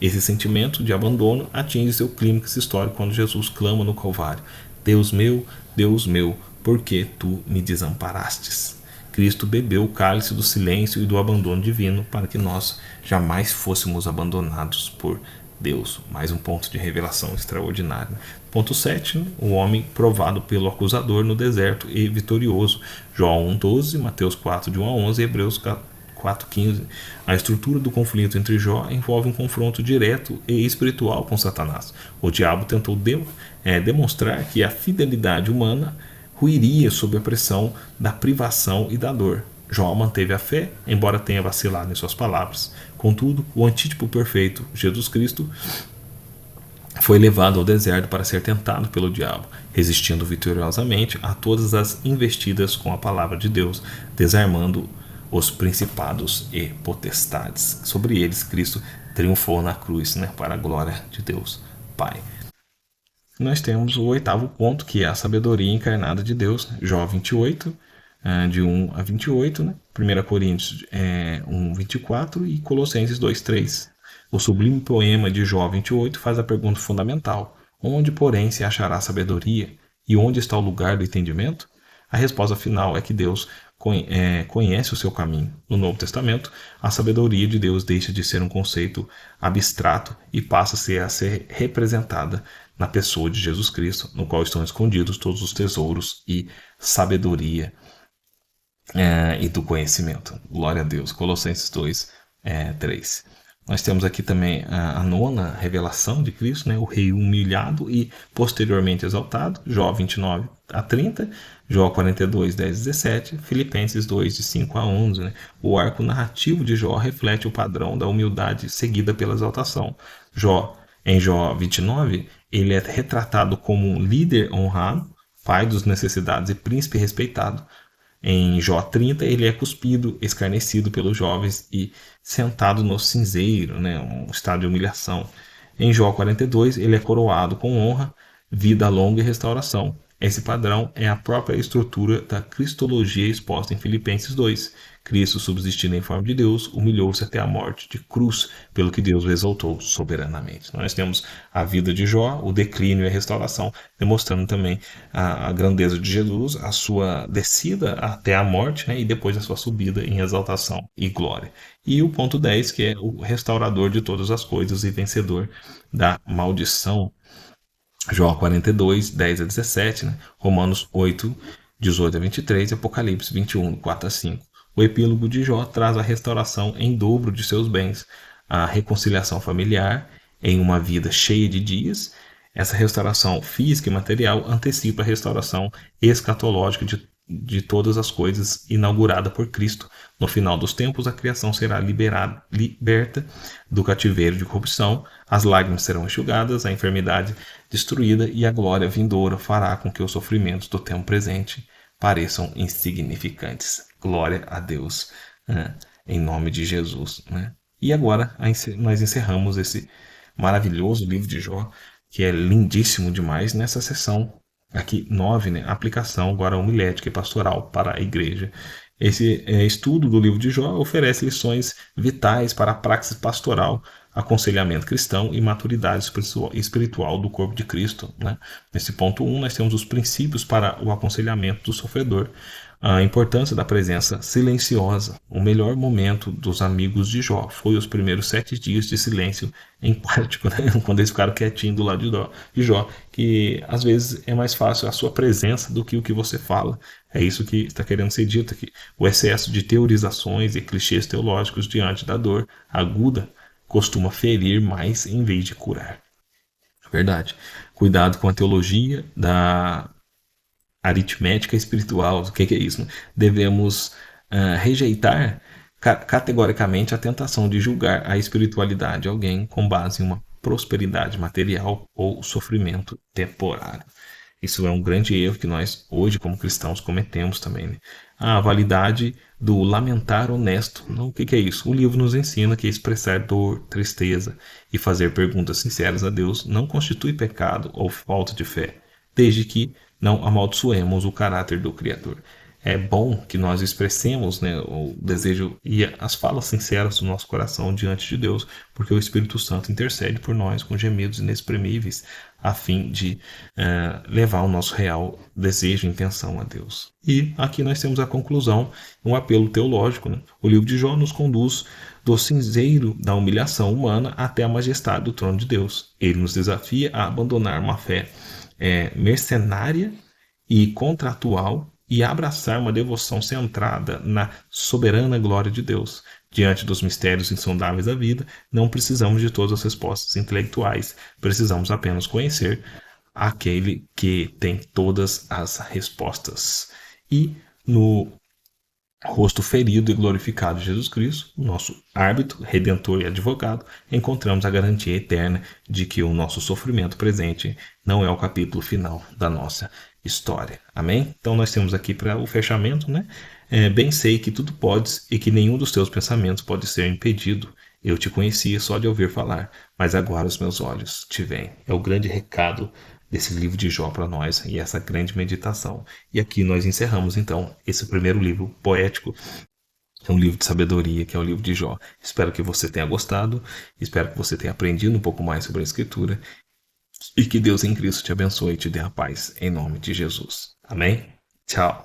Speaker 1: Esse sentimento de abandono atinge seu clímax histórico quando Jesus clama no Calvário: Deus meu, por que tu me desamparastes? Cristo bebeu o cálice do silêncio e do abandono divino para que nós jamais fôssemos abandonados por Deus. Mais um ponto de revelação extraordinário. Ponto 7, o homem provado pelo acusador no deserto e vitorioso. João 1,12, Mateus 4, de 1 a 11 e Hebreus 4,15. A estrutura do conflito entre Jó envolve um confronto direto e espiritual com Satanás. O diabo tentou demonstrar que a fidelidade humana ruiria sob a pressão da privação e da dor. Jó manteve a fé, embora tenha vacilado em suas palavras. Contudo, o antítipo perfeito, Jesus Cristo, foi levado ao deserto para ser tentado pelo diabo, resistindo vitoriosamente a todas as investidas com a palavra de Deus, desarmando os principados e potestades. Sobre eles, Cristo triunfou na cruz, né, para a glória de Deus Pai. Nós temos o 8º ponto, que é a sabedoria encarnada de Deus, Jó 28, de 1 a 28, né? 1 Coríntios 1, 24 e Colossenses 2, 3. O sublime poema de Jó 28 faz a pergunta fundamental: onde, porém, se achará sabedoria? E onde está o lugar do entendimento? A resposta final é que Deus conhece o seu caminho. No Novo Testamento, a sabedoria de Deus deixa de ser um conceito abstrato e passa a ser representada na pessoa de Jesus Cristo, no qual estão escondidos todos os tesouros e sabedoria e do conhecimento. Glória a Deus. Colossenses 2, 3. Nós temos aqui também a 9ª revelação de Cristo, né? O rei humilhado e posteriormente exaltado, Jó 29 a 30, Jó 42, 10 a 17, Filipenses 2, de 5 a 11. Né? O arco narrativo de Jó reflete o padrão da humildade seguida pela exaltação. Em Jó 29, ele é retratado como um líder honrado, pai dos necessitados e príncipe respeitado. Em Jó 30, ele é cuspido, escarnecido pelos jovens e sentado no cinzeiro, né, um estado de humilhação. Em Jó 42, ele é coroado com honra, vida longa e restauração. Esse padrão é a própria estrutura da cristologia exposta em Filipenses 2. Cristo, subsistindo em forma de Deus, humilhou-se até a morte de cruz, pelo que Deus o exaltou soberanamente. Nós temos a vida de Jó, o declínio e a restauração, demonstrando também a grandeza de Jesus, a sua descida até a morte, né, e depois a sua subida em exaltação e glória. E o ponto 10, que é o restaurador de todas as coisas e vencedor da maldição. Jó 42, 10 a 17, né? Romanos 8, 18 a 23 e Apocalipse 21, 4 a 5. O epílogo de Jó traz a restauração em dobro de seus bens, a reconciliação familiar em uma vida cheia de dias. Essa restauração física e material antecipa a restauração escatológica de todas as coisas inaugurada por Cristo. No final dos tempos, a criação será liberta do cativeiro de corrupção, as lágrimas serão enxugadas, a enfermidade destruída e a glória vindoura fará com que os sofrimentos do tempo presente pareçam insignificantes. Glória a Deus, né? Em nome de Jesus. Né? E agora nós encerramos esse maravilhoso livro de Jó, que é lindíssimo demais, nessa sessão aqui 9, né? Aplicação agora homilética e pastoral para a igreja. Esse estudo do livro de Jó oferece lições vitais para a praxis pastoral, aconselhamento cristão e maturidade espiritual do corpo de Cristo. Né? Nesse ponto 1, nós temos os princípios para o aconselhamento do sofredor, a importância da presença silenciosa. O melhor momento dos amigos de Jó foi os primeiros 7 dias de silêncio em pórtico, né? Quando eles ficaram quietinhos do lado de Jó, que às vezes é mais fácil a sua presença do que o que você fala. É isso que está querendo ser dito aqui. O excesso de teorizações e clichês teológicos diante da dor aguda costuma ferir mais em vez de curar. Verdade. Cuidado com a teologia da aritmética espiritual. O que é isso? Né? Devemos rejeitar categoricamente a tentação de julgar a espiritualidade de alguém com base em uma prosperidade material ou sofrimento temporário. Isso é um grande erro que nós, hoje, como cristãos, cometemos também. Né? A validade do lamentar honesto. Não, o que é isso? O livro nos ensina que expressar dor, tristeza e fazer perguntas sinceras a Deus não constitui pecado ou falta de fé, desde que não amaldiçoemos o caráter do Criador. É bom que nós expressemos, né, o desejo e as falas sinceras do nosso coração diante de Deus, porque o Espírito Santo intercede por nós com gemidos inexprimíveis, a fim de levar o nosso real desejo e intenção a Deus. E aqui nós temos a conclusão, um apelo teológico. Né? O livro de Jó nos conduz do cinzeiro da humilhação humana até a majestade do trono de Deus. Ele nos desafia a abandonar uma fé mercenária e contratual e abraçar uma devoção centrada na soberana glória de Deus. Diante dos mistérios insondáveis da vida, não precisamos de todas as respostas intelectuais, precisamos apenas conhecer aquele que tem todas as respostas. E no rosto ferido e glorificado de Jesus Cristo, nosso árbitro, redentor e advogado, encontramos a garantia eterna de que o nosso sofrimento presente não é o capítulo final da nossa história. Amém? Então nós temos aqui para o fechamento, né? Bem sei que tudo podes e que nenhum dos teus pensamentos pode ser impedido. Eu te conhecia só de ouvir falar, mas agora os meus olhos te veem. É o grande recado desse livro de Jó para nós e essa grande meditação. E aqui nós encerramos então esse primeiro livro poético, é um livro de sabedoria, que é o livro de Jó. Espero que você tenha gostado, espero que você tenha aprendido um pouco mais sobre a Escritura e que Deus em Cristo te abençoe e te dê a paz em nome de Jesus. Amém? Tchau.